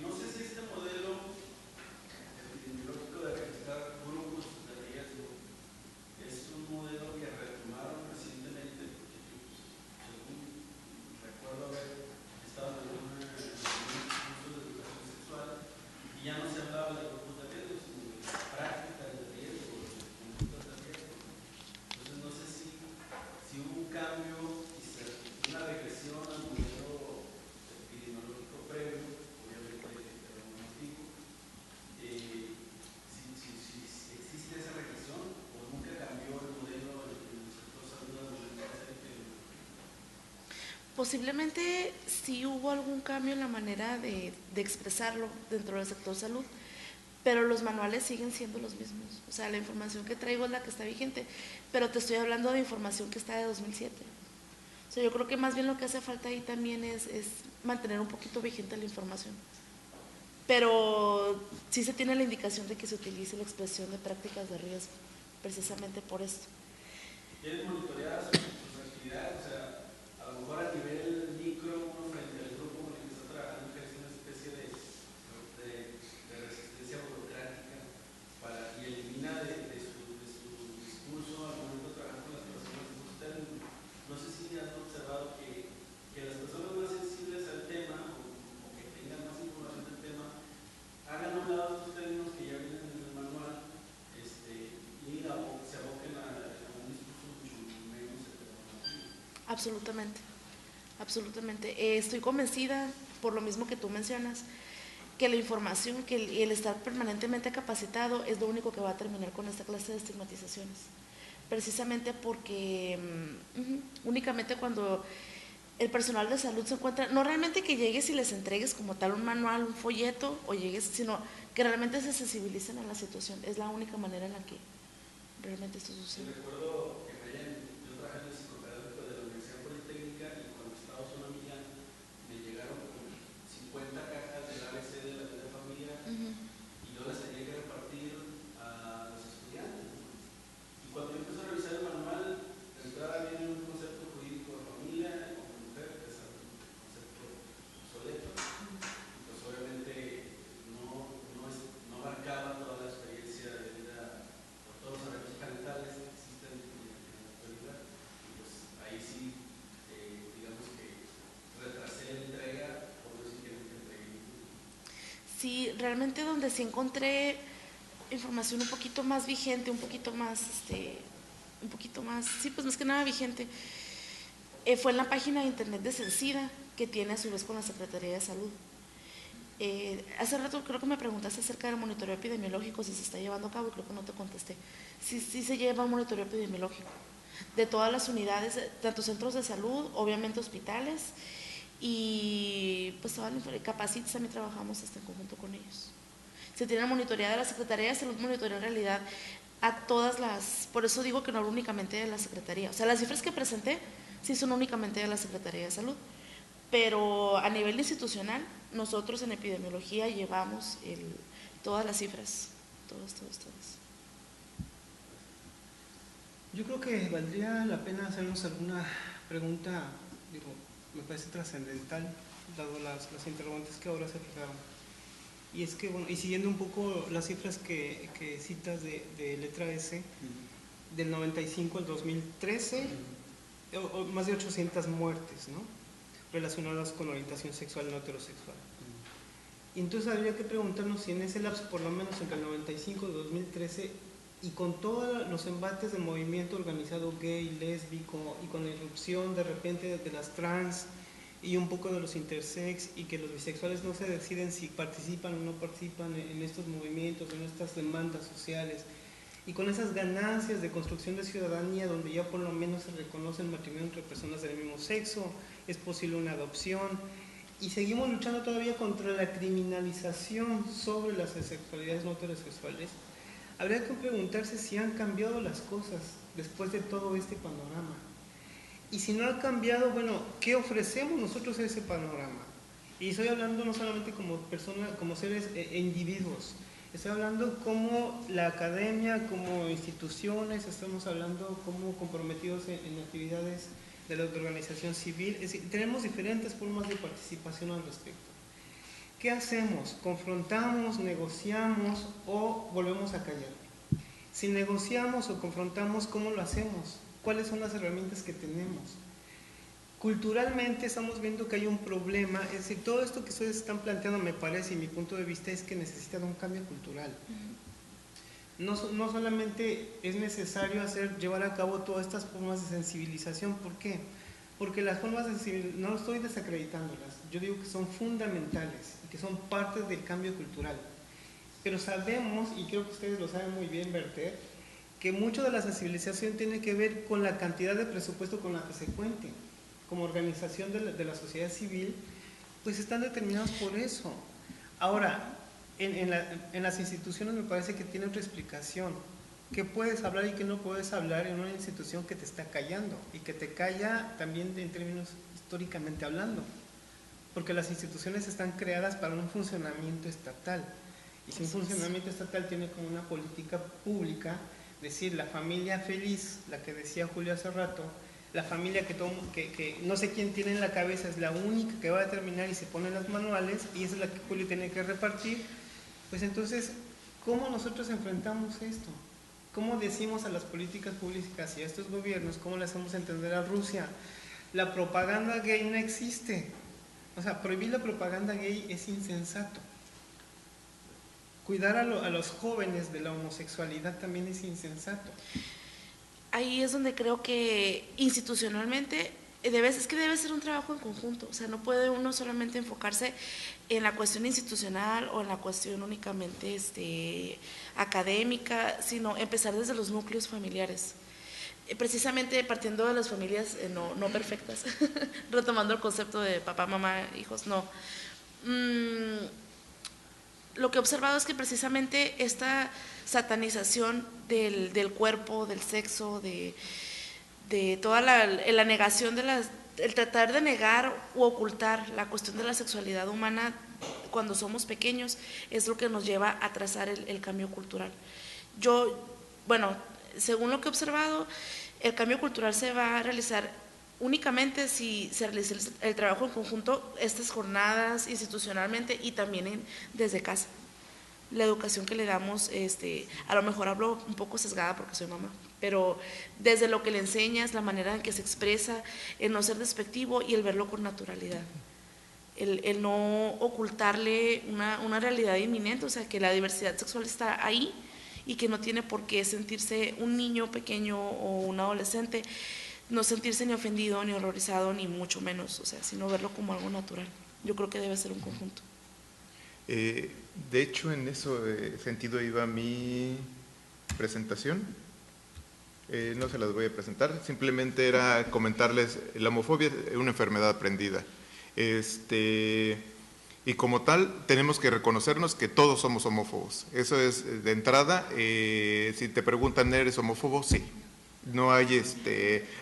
No sé si este modelo epidemiológico de registrar grupos de riesgo es un modelo que retomaron recientemente, porque según recuerdo haber estado en un curso de educación sexual y ya no se hablaba de grupos de riesgo, sino de prácticas de riesgo, de conductas de riesgo. Entonces no sé si hubo un cambio, una regresión al modelo epidemiológico previo, obviamente era un antiguo. Si existe esa regresión o nunca cambió el modelo en el sector salud al momento de hacer epidemiología. Posiblemente sí hubo algún cambio en la manera de expresarlo dentro del sector salud, pero los manuales siguen siendo los mismos. O sea, la información que traigo es la que está vigente, pero te estoy hablando de información que está de 2007. O sea, yo creo que más bien lo que hace falta ahí también es mantener un poquito vigente la información. Pero sí se tiene la indicación de que se utilice la expresión de prácticas de riesgo, precisamente por esto. ¿Tienen monitoreadas sus actividades? O sea, a lo mejor a nivel micro, uno frente al grupo con el que está trabajando, que es una especie de resistencia burocrática y elimina de su discurso al momento de trabajar con las personas. Ustedes, no sé si han observado que las personas más sensibles al tema o que tengan más información del tema hagan a un lado estos términos que ya vienen en el manual y se aboquen a un discurso mucho menos heteronormativo. Absolutamente, absolutamente. Estoy convencida, por lo mismo que tú mencionas, que la información, que el estar permanentemente capacitado es lo único que va a terminar con esta clase de estigmatizaciones. Precisamente porque únicamente cuando el personal de salud se encuentra, no realmente que llegues y les entregues como tal un manual, un folleto, o llegues, sino que realmente se sensibilicen a la situación. Es la única manera en la que realmente esto sucede. Recuerdo que yo trabajé en el psicopedagógico de la Universidad Politécnica y cuando estaba Zona Millán me llegaron como 50 cajas del ABC de la vida familiar y yo las tenía que repartir a los estudiantes. Y cuando yo empecé a revisar el manual, de entrada viene un concepto jurídico de familia o de mujer, que es un concepto obsoleto. Y pues obviamente no abarcaba toda la experiencia de vida por todos los arreglos parentales que existen en la actualidad. Y pues ahí sí, digamos que retrasé la entrega, por no decir que nunca entregué. Sí, realmente donde sí encontré información un poquito más vigente, un poquito más, sí, pues más que nada vigente, fue en la página de internet de Censida, que tiene a su vez con la Secretaría de Salud. Hace rato creo que me preguntaste acerca del monitoreo epidemiológico, si se está llevando a cabo, y creo que no te contesté. Sí se lleva un monitoreo epidemiológico de todas las unidades, tanto centros de salud, obviamente hospitales, y pues Capacites también trabajamos en conjunto con ellos. Se tiene monitoreada la Secretaría de Salud, monitorea en realidad a todas por eso digo que no únicamente de la Secretaría. O sea, las cifras que presenté sí son únicamente de la Secretaría de Salud, pero a nivel institucional, nosotros en epidemiología llevamos todas las cifras, todas. Yo creo que valdría la pena hacernos alguna pregunta, me parece trascendental, dado las interrogantes que ahora se fijaron. Y es que, bueno, y siguiendo un poco las cifras que citas de letra S, del 95 al 2013, más de 800 muertes, ¿no?, relacionadas con orientación sexual no heterosexual. Y entonces habría que preguntarnos si en ese lapso, por lo menos entre el 95 y 2013, y con todos los embates del movimiento organizado gay, lésbico, y con la irrupción de repente de las trans y un poco de los intersex, y que los bisexuales no se deciden si participan o no participan en estos movimientos, en estas demandas sociales, y con esas ganancias de construcción de ciudadanía donde ya por lo menos se reconoce el matrimonio entre personas del mismo sexo, es posible una adopción, y seguimos luchando todavía contra la criminalización sobre las sexualidades no heterosexuales, habría que preguntarse si han cambiado las cosas después de todo este panorama. Y si no ha cambiado, bueno, ¿qué ofrecemos nosotros a ese panorama? Y estoy hablando no solamente como personas, como seres e individuos, estoy hablando como la academia, como instituciones, estamos hablando como comprometidos en actividades de la organización civil. Es decir, tenemos diferentes formas de participación al respecto. ¿Qué hacemos? ¿Confrontamos, negociamos o volvemos a callar? Si negociamos o confrontamos, ¿cómo lo hacemos? ¿Cuáles son las herramientas que tenemos? Culturalmente estamos viendo que hay un problema, es decir, todo esto que ustedes están planteando, me parece, y mi punto de vista es que necesitan un cambio cultural. No solamente es necesario llevar a cabo todas estas formas de sensibilización. ¿Por qué? Porque las formas de sensibilización, no estoy desacreditándolas, yo digo que son fundamentales y que son parte del cambio cultural. Pero sabemos, y creo que ustedes lo saben muy bien, Berter, que mucho de la sensibilización tiene que ver con la cantidad de presupuesto con la que se cuente. Como organización de la sociedad civil, pues están determinados por eso. Ahora, en las instituciones me parece que tiene otra explicación. ¿Qué puedes hablar y qué no puedes hablar en una institución que te está callando? Y que te calla también en términos históricamente hablando. Porque las instituciones están creadas para un funcionamiento estatal. Y si un funcionamiento estatal tiene como una política pública, decir la familia feliz, la que decía Julio hace rato, la familia que no sé quién tiene en la cabeza es la única que va a determinar y se pone en los manuales y esa es la que Julio tiene que repartir, pues entonces, ¿cómo nosotros enfrentamos esto? ¿Cómo decimos a las políticas públicas y a estos gobiernos, cómo le hacemos entender a Rusia? La propaganda gay no existe. O sea, prohibir la propaganda gay es insensato. Cuidar a los jóvenes de la homosexualidad también es insensato. Ahí es donde creo que institucionalmente debe ser un trabajo en conjunto. O sea, no puede uno solamente enfocarse en la cuestión institucional o en la cuestión únicamente académica, sino empezar desde los núcleos familiares. Precisamente partiendo de las familias no perfectas, retomando el concepto de papá, mamá, hijos, no. Lo que he observado es que precisamente esta satanización del cuerpo, del sexo, de toda la negación el tratar de negar u ocultar la cuestión de la sexualidad humana cuando somos pequeños es lo que nos lleva a trazar el cambio cultural. Según lo que he observado, el cambio cultural se va a realizar únicamente si se realiza el trabajo en conjunto, estas jornadas institucionalmente y también desde casa. La educación que le damos, a lo mejor hablo un poco sesgada porque soy mamá, pero desde lo que le enseñas, la manera en que se expresa, el no ser despectivo y el verlo con naturalidad. El no ocultarle una realidad inminente, o sea, que la diversidad sexual está ahí y que no tiene por qué sentirse un niño pequeño o un adolescente, no sentirse ni ofendido, ni horrorizado, ni mucho menos, o sea, sino verlo como algo natural. Yo creo que debe ser un conjunto. De hecho, en ese sentido iba mi presentación. No se las voy a presentar, simplemente era comentarles, la homofobia es una enfermedad aprendida. Y como tal, tenemos que reconocernos que todos somos homófobos. Eso es de entrada. Si te preguntan, ¿eres homófobo? Sí. No hay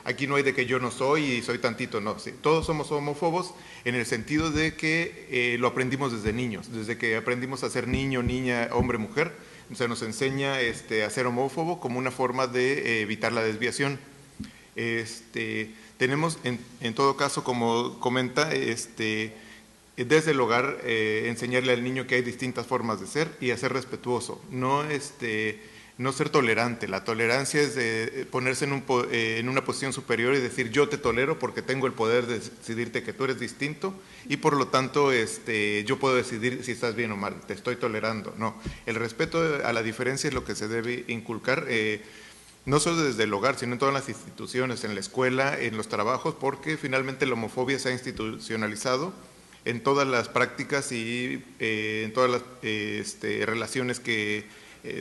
aquí no hay de que yo no soy y soy tantito, no. Sí. Todos somos homófobos en el sentido de que lo aprendimos desde niños, desde que aprendimos a ser niño, niña, hombre, mujer. Se nos enseña a ser homófobo como una forma de evitar la desviación. Tenemos, en todo caso, como comenta, desde el hogar enseñarle al niño que hay distintas formas de ser y a ser respetuoso, no ser tolerante. La tolerancia es ponerse en una posición superior y decir yo te tolero porque tengo el poder de decidirte que tú eres distinto y por lo tanto yo puedo decidir si estás bien o mal, te estoy tolerando. No, el respeto a la diferencia es lo que se debe inculcar, no solo desde el hogar, sino en todas las instituciones, en la escuela, en los trabajos, porque finalmente la homofobia se ha institucionalizado en todas las prácticas y en todas las relaciones que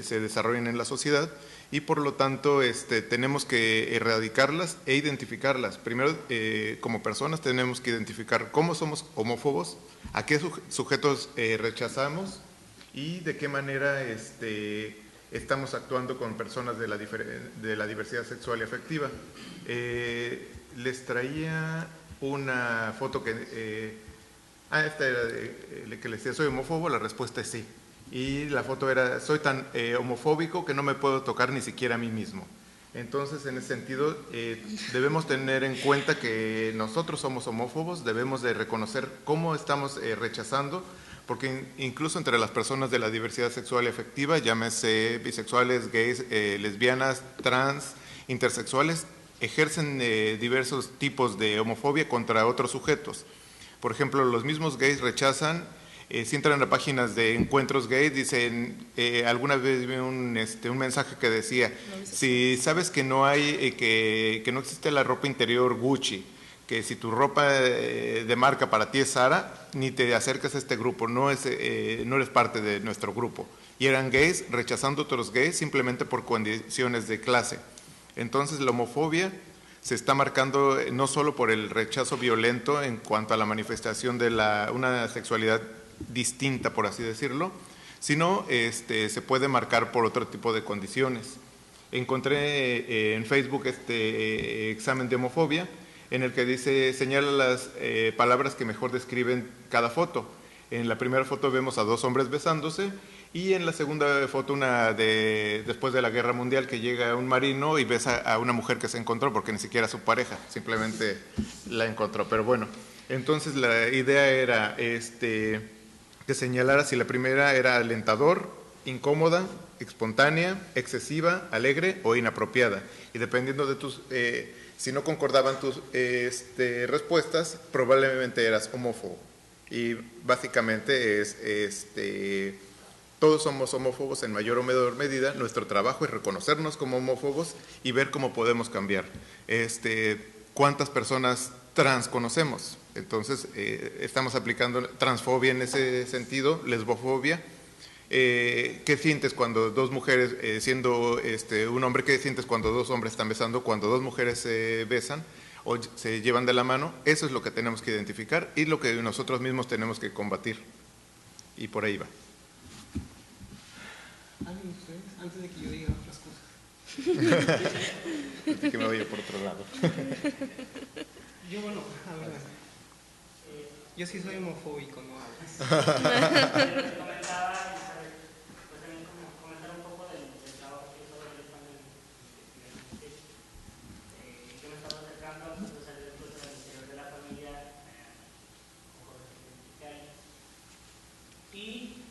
se desarrollan en la sociedad y por lo tanto tenemos que erradicarlas e identificarlas. Primero, como personas tenemos que identificar cómo somos homófobos, a qué sujetos rechazamos y de qué manera estamos actuando con personas de la diversidad sexual y afectiva. Les traía una foto que... esta era que les decía, ¿soy homófobo? La respuesta es sí. Y la foto era, soy tan homofóbico que no me puedo tocar ni siquiera a mí mismo. Entonces, en ese sentido, debemos tener en cuenta que nosotros somos homófobos, debemos de reconocer cómo estamos rechazando, porque incluso entre las personas de la diversidad sexual y afectiva, llámese bisexuales, gays, lesbianas, trans, intersexuales, ejercen diversos tipos de homofobia contra otros sujetos. Por ejemplo, los mismos gays rechazan, si entran a páginas de encuentros gays, dicen, alguna vez vi un mensaje que decía, si sabes que no hay, que no existe la ropa interior Gucci, que si tu ropa de marca para ti es Zara, ni te acerques a este grupo, no eres parte de nuestro grupo. Y eran gays rechazando a otros gays simplemente por condiciones de clase. Entonces la homofobia se está marcando no solo por el rechazo violento en cuanto a la manifestación de una sexualidad distinta, por así decirlo, sino se puede marcar por otro tipo de condiciones. Encontré en Facebook examen de homofobia en el que dice, señala las palabras que mejor describen cada foto. En la primera foto vemos a dos hombres besándose y en la segunda foto después de la Guerra Mundial que llega un marino y besa a una mujer que se encontró porque ni siquiera su pareja, simplemente la encontró. Pero bueno, entonces la idea era que señalara si la primera era alentador, incómoda, espontánea, excesiva, alegre o inapropiada. Y dependiendo de si no concordaban tus respuestas, probablemente eras homófobo. Y básicamente todos somos homófobos en mayor o menor medida. Nuestro trabajo es reconocernos como homófobos y ver cómo podemos cambiar. ¿Cuántas personas trans conocemos? Entonces, estamos aplicando transfobia en ese sentido, lesbofobia. ¿Qué sientes cuando dos mujeres, siendo un hombre, qué sientes cuando dos hombres están besando, cuando dos mujeres se besan o se llevan de la mano? Eso es lo que tenemos que identificar y lo que nosotros mismos tenemos que combatir. Y por ahí va. ¿Alguien de ustedes? Antes de que yo diga otras cosas. Así que me voy por otro lado. Yo, bueno, a ver, yo sí soy homofóbico, no hablas. Comentaba, pues también comentar un poco del trabajo que estoy realizando en yo me estaba acercando a salir del interior de la familia con y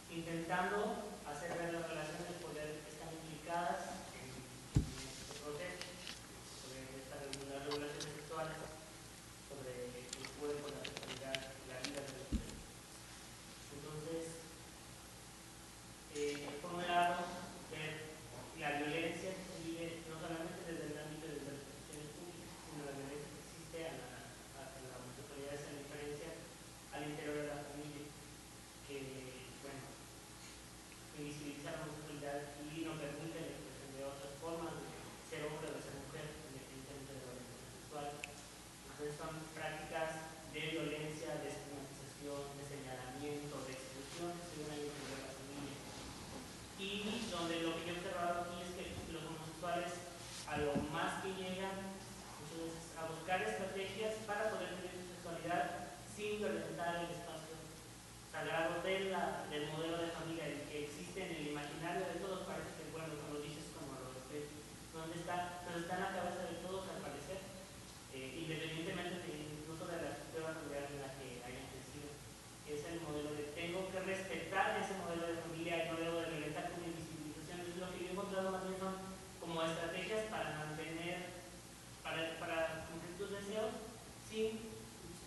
intentando hacer ver las relaciones de poder que están implicadas en este proceso, sobre las regulaciones sexuales, sobre el cuerpo, la sexualidad, la vida de los mujeres. Entonces, por un lado, ver la violencia que se vive no solamente desde el ámbito de las instituciones públicas, sino la violencia que existe hacia la homosexualidad, esa diferencia al interior de la familia, que, bueno, invisibiliza la homosexualidad y no permite la expresión de otras formas de ser hombre o de ser mujer, independientemente de la orientación sexual. Entonces son prácticas de violencia, de estigmatización, de señalamiento, de exclusión que se ven ahí dentro de la familia. Y donde lo que yo he observado aquí es que los homosexuales a lo más que llegan entonces, a buscar estrategias para poder vivir su sexualidad sin violentar el espacio sagrado del modelo de familia el que existe en el imaginario de todos. Parece que, bueno, cuando dices como lo de ¿dónde está? Pero está en la cabeza de todos al parecer, independientemente incluso de la estructura familiar en la que hayan crecido. Es el modelo de tengo que respetar ese modelo de familia y no debo de violentar con invisibilización. Entonces lo que yo he encontrado más bien son como estrategias para mantener, para cumplir tus deseos sin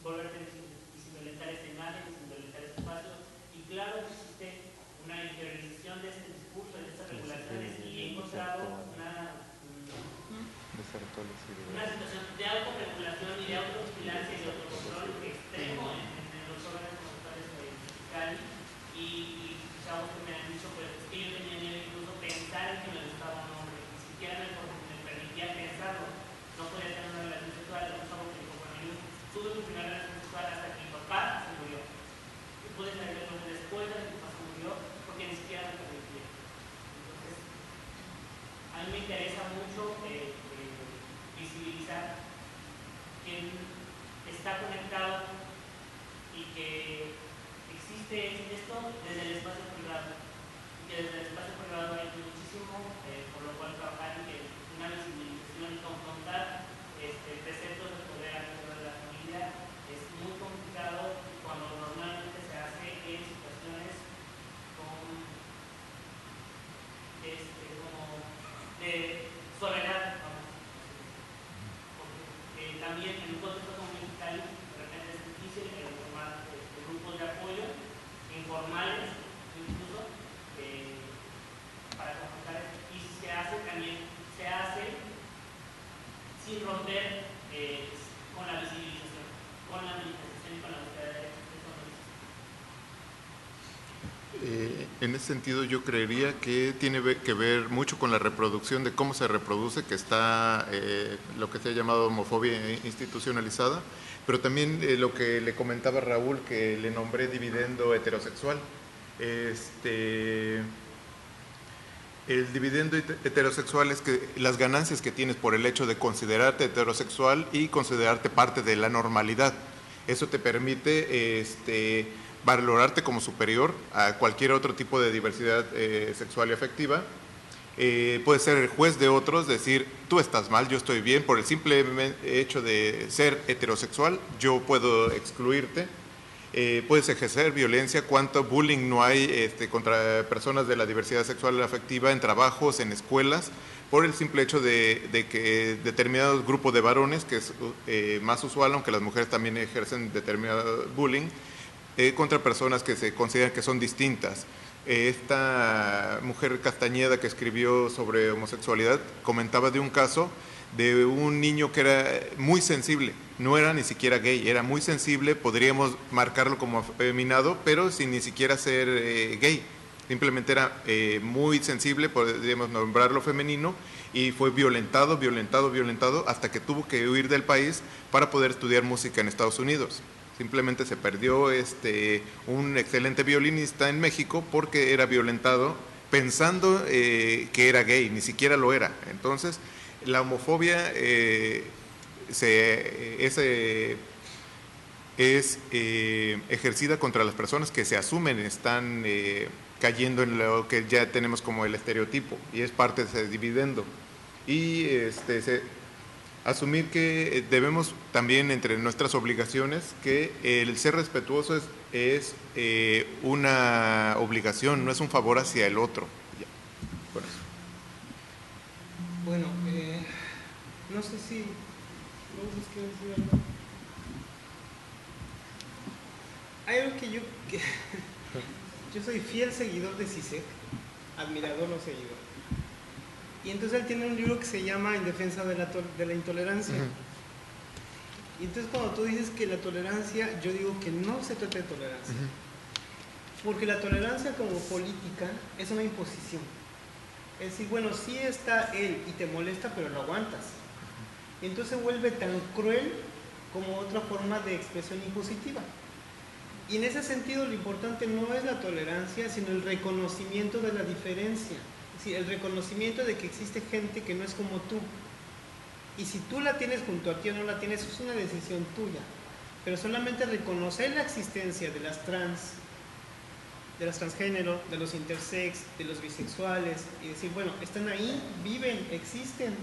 volverte sin violentar esta imagen, sin violentar este espacio. Y claro que existe una interiorización de este discurso, de estas regulaciones, y he encontrado una situación de autorregulación y de autovigilancia y de autocontrol extremo que existe esto desde el espacio privado, y que desde el espacio privado hay muchísimo por lo cual trabajar, y que una visibilización y confrontar preceptos del poder alrededor de la familia es muy complicado cuando normalmente se hace en situaciones como de soledad, vamos a decir. Porque también en un contexto como Mexicali, de repente es difícil formar grupos de apoyo informales, incluso, para confrontar esto. Y si se hace, también se hace sin romper con la visibilización, con la manifestación y con la búsqueda de derechos. En ese sentido yo creería que tiene que ver mucho con la reproducción de cómo se reproduce, que está lo que se ha llamado homofobia institucionalizada, pero también lo que le comentaba Raúl, que le nombré dividendo heterosexual. El dividendo heterosexual es que las ganancias que tienes por el hecho de considerarte heterosexual y considerarte parte de la normalidad. Eso te permite valorarte como superior a cualquier otro tipo de diversidad sexual y afectiva. Puedes ser el juez de otros, decir, tú estás mal, yo estoy bien, por el simple hecho de ser heterosexual, yo puedo excluirte. Puedes ejercer violencia, cuánto bullying no hay contra personas de la diversidad sexual y afectiva en trabajos, en escuelas, por el simple hecho de que determinados grupos de varones, que es más usual, aunque las mujeres también ejercen determinado bullying, contra personas que se consideran que son distintas. Esta mujer Castañeda, que escribió sobre homosexualidad, comentaba de un caso de un niño que era muy sensible, no era ni siquiera gay, era muy sensible, podríamos marcarlo como afeminado, pero sin ni siquiera ser gay, simplemente era muy sensible, podríamos nombrarlo femenino, y fue violentado hasta que tuvo que huir del país para poder estudiar música en Estados Unidos. Simplemente se perdió un excelente violinista en México porque era violentado pensando que era gay, ni siquiera lo era. Entonces, la homofobia es ejercida contra las personas que se asumen están cayendo en lo que ya tenemos como el estereotipo, y es parte de ese dividendo. Y asumir que debemos también, entre nuestras obligaciones, que el ser respetuoso es una obligación, no es un favor hacia el otro. Ya, por eso. Bueno, no sé si Lourdes quiere decir algo. Hay algo que yo soy fiel seguidor de Zizek, admirador no seguidor. Y entonces él tiene un libro que se llama En defensa de la intolerancia. Y entonces cuando tú dices que la tolerancia, yo digo que no se trata de tolerancia. Porque la tolerancia como política es una imposición. Es decir, bueno, sí está él y te molesta, pero lo aguantas. Y entonces se vuelve tan cruel como otra forma de expresión impositiva. Y en ese sentido lo importante no es la tolerancia, sino el reconocimiento de la diferencia. Es decir, el reconocimiento de que existe gente que no es como tú. Y si tú la tienes junto a ti o no la tienes, es una decisión tuya. Pero solamente reconocer la existencia de las transgénero, de los intersex, de los bisexuales, y decir, bueno, están ahí, viven, existen.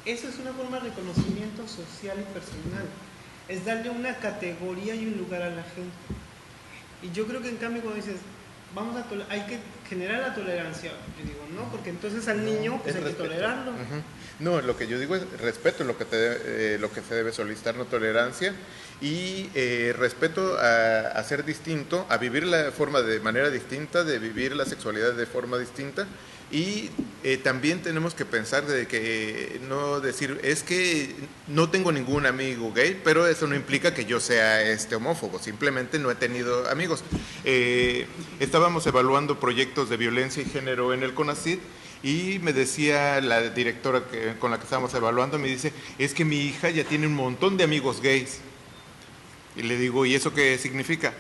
Eso es una forma de reconocimiento social y personal. Es darle una categoría y un lugar a la gente. Y yo creo que en cambio cuando dices, hay que generar la tolerancia, yo digo, no, porque entonces al niño pues hay que tolerarlo. No, lo que yo digo es respeto, lo que se debe solicitar, no tolerancia, y respeto a ser distinto, a vivir la forma de manera distinta, de vivir la sexualidad de forma distinta. Y también tenemos que pensar de que no decir, es que no tengo ningún amigo gay, pero eso no implica que yo sea homófobo, simplemente no he tenido amigos. Estábamos evaluando proyectos de violencia y género en el CONACYT, y me decía la directora con la que estábamos evaluando, me dice, es que mi hija ya tiene un montón de amigos gays. Y le digo, ¿y eso qué significa?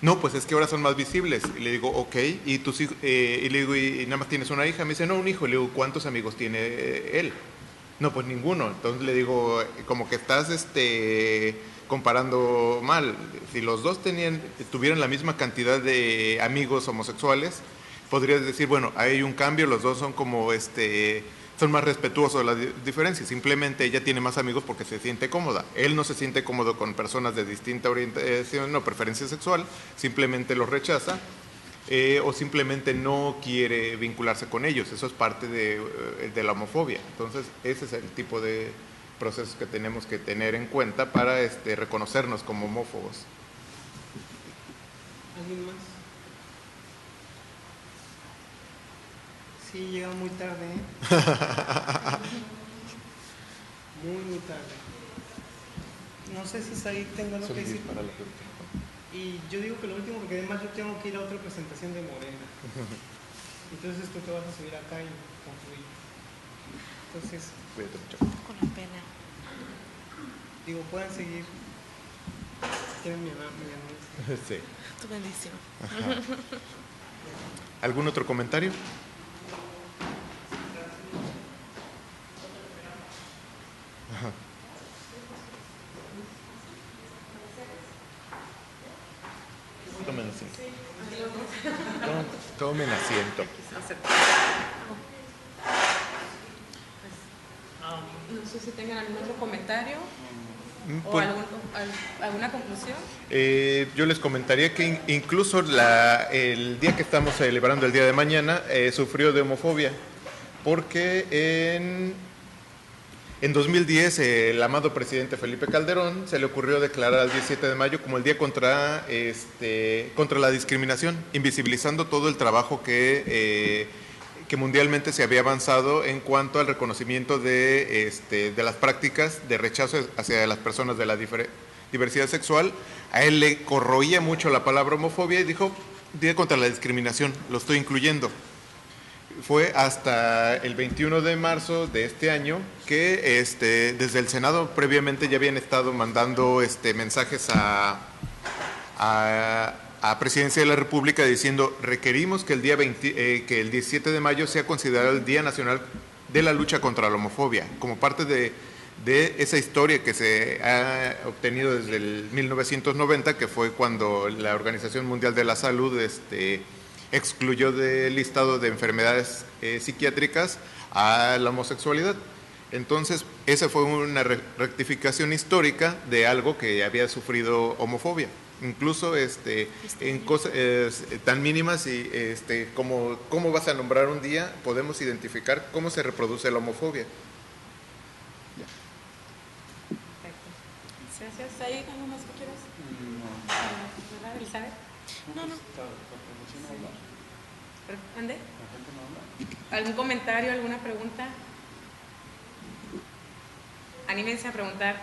No, pues es que ahora son más visibles. Y le digo, ok, ¿y tus hijos? Y le digo, ¿y nada más tienes una hija? Me dice, no, un hijo. Y le digo, ¿cuántos amigos tiene él? No, pues ninguno. Entonces le digo, como que estás comparando mal. Si los dos tuvieran la misma cantidad de amigos homosexuales, podrías decir, bueno, hay un cambio, los dos son como son más respetuosos de las diferencias. Simplemente ella tiene más amigos porque se siente cómoda. Él no se siente cómodo con personas de distinta orientación o preferencia sexual, simplemente los rechaza. O simplemente no quiere vincularse con ellos. Eso es parte de la homofobia. Entonces, ese es el tipo de procesos que tenemos que tener en cuenta para reconocernos como homófobos. ¿Alguien más? Sí, llega muy tarde, muy tarde. No sé si Said tenga algo que decir. Y yo digo que lo último, porque además yo tengo que ir a otra presentación de Morena. Entonces tú te vas a subir acá y concluir. Entonces, Cuídate mucho. Con la pena. digo, pueden seguir. Tienen mi anuncio. Sí. Tu bendición. Ajá. ¿Algún otro comentario? Ajá. Tomen asiento. Tomen asiento. No sé si tengan algún otro comentario o Pues, alguna conclusión. yo les comentaría que incluso el día que estamos celebrando el día de mañana sufrió de homofobia, porque en 2010 el amado presidente Felipe Calderón se le ocurrió declarar el 17 de mayo como el día contra la discriminación, invisibilizando todo el trabajo que mundialmente se había avanzado en cuanto al reconocimiento de las prácticas de rechazo hacia las personas de la diversidad sexual. A él le corroía mucho la palabra homofobia y dijo, día contra la discriminación, lo estoy incluyendo. Fue hasta el 21 de marzo de este año que desde el Senado previamente ya habían estado mandando mensajes a Presidencia de la República diciendo requerimos que que el 17 de mayo sea considerado el Día Nacional de la Lucha contra la Homofobia, como parte de esa historia que se ha obtenido desde el 1990, que fue cuando la Organización Mundial de la Salud excluyó del listado de enfermedades psiquiátricas a la homosexualidad. Entonces, esa fue una rectificación histórica de algo que había sufrido homofobia. Incluso en cosas tan mínimas y como cómo vas a nombrar un día, podemos identificar cómo se reproduce la homofobia. Perfecto. Gracias. ¿Hay algo más que quieras? No. ¿Elizabeth? No. ¿Ande? ¿Algún comentario, alguna pregunta? Anímense a preguntar.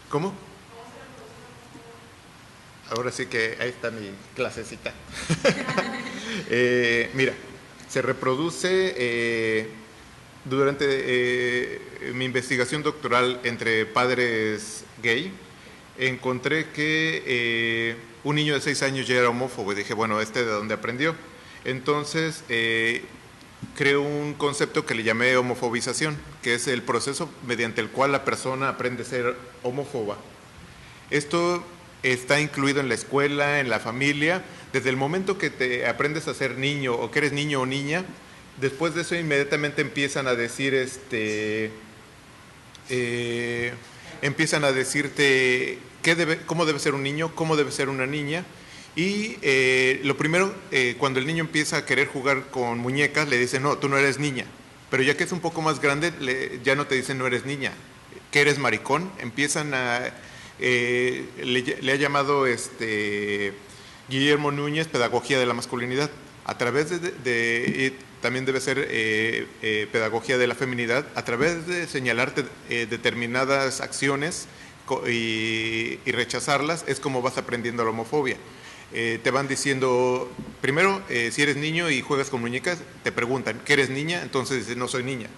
¿Cómo? Ahora sí que ahí está mi clasecita. Mira, se reproduce durante mi investigación doctoral entre padres gay. Encontré que un niño de 6 años ya era homófobo y dije, bueno, ¿de dónde aprendió? Entonces, creo un concepto que le llamé homofobización, que es el proceso mediante el cual la persona aprende a ser homófoba. Esto está incluido en la escuela, en la familia. Desde el momento que te aprendes a ser niño o que eres niño o niña, después de eso inmediatamente empiezan a decir empiezan a decirte cómo debe ser un niño, cómo debe ser una niña. Y lo primero, cuando el niño empieza a querer jugar con muñecas, le dicen, no, tú no eres niña. Pero ya que es un poco más grande, ya no te dicen no eres niña, que eres maricón. Empiezan le ha llamado Guillermo Núñez pedagogía de la masculinidad. A través también debe ser pedagogía de la feminidad, a través de señalarte determinadas acciones y rechazarlas, es como vas aprendiendo la homofobia. Te van diciendo, primero, si eres niño y juegas con muñecas, te preguntan, ¿qué eres niña? Entonces dices, no soy niña.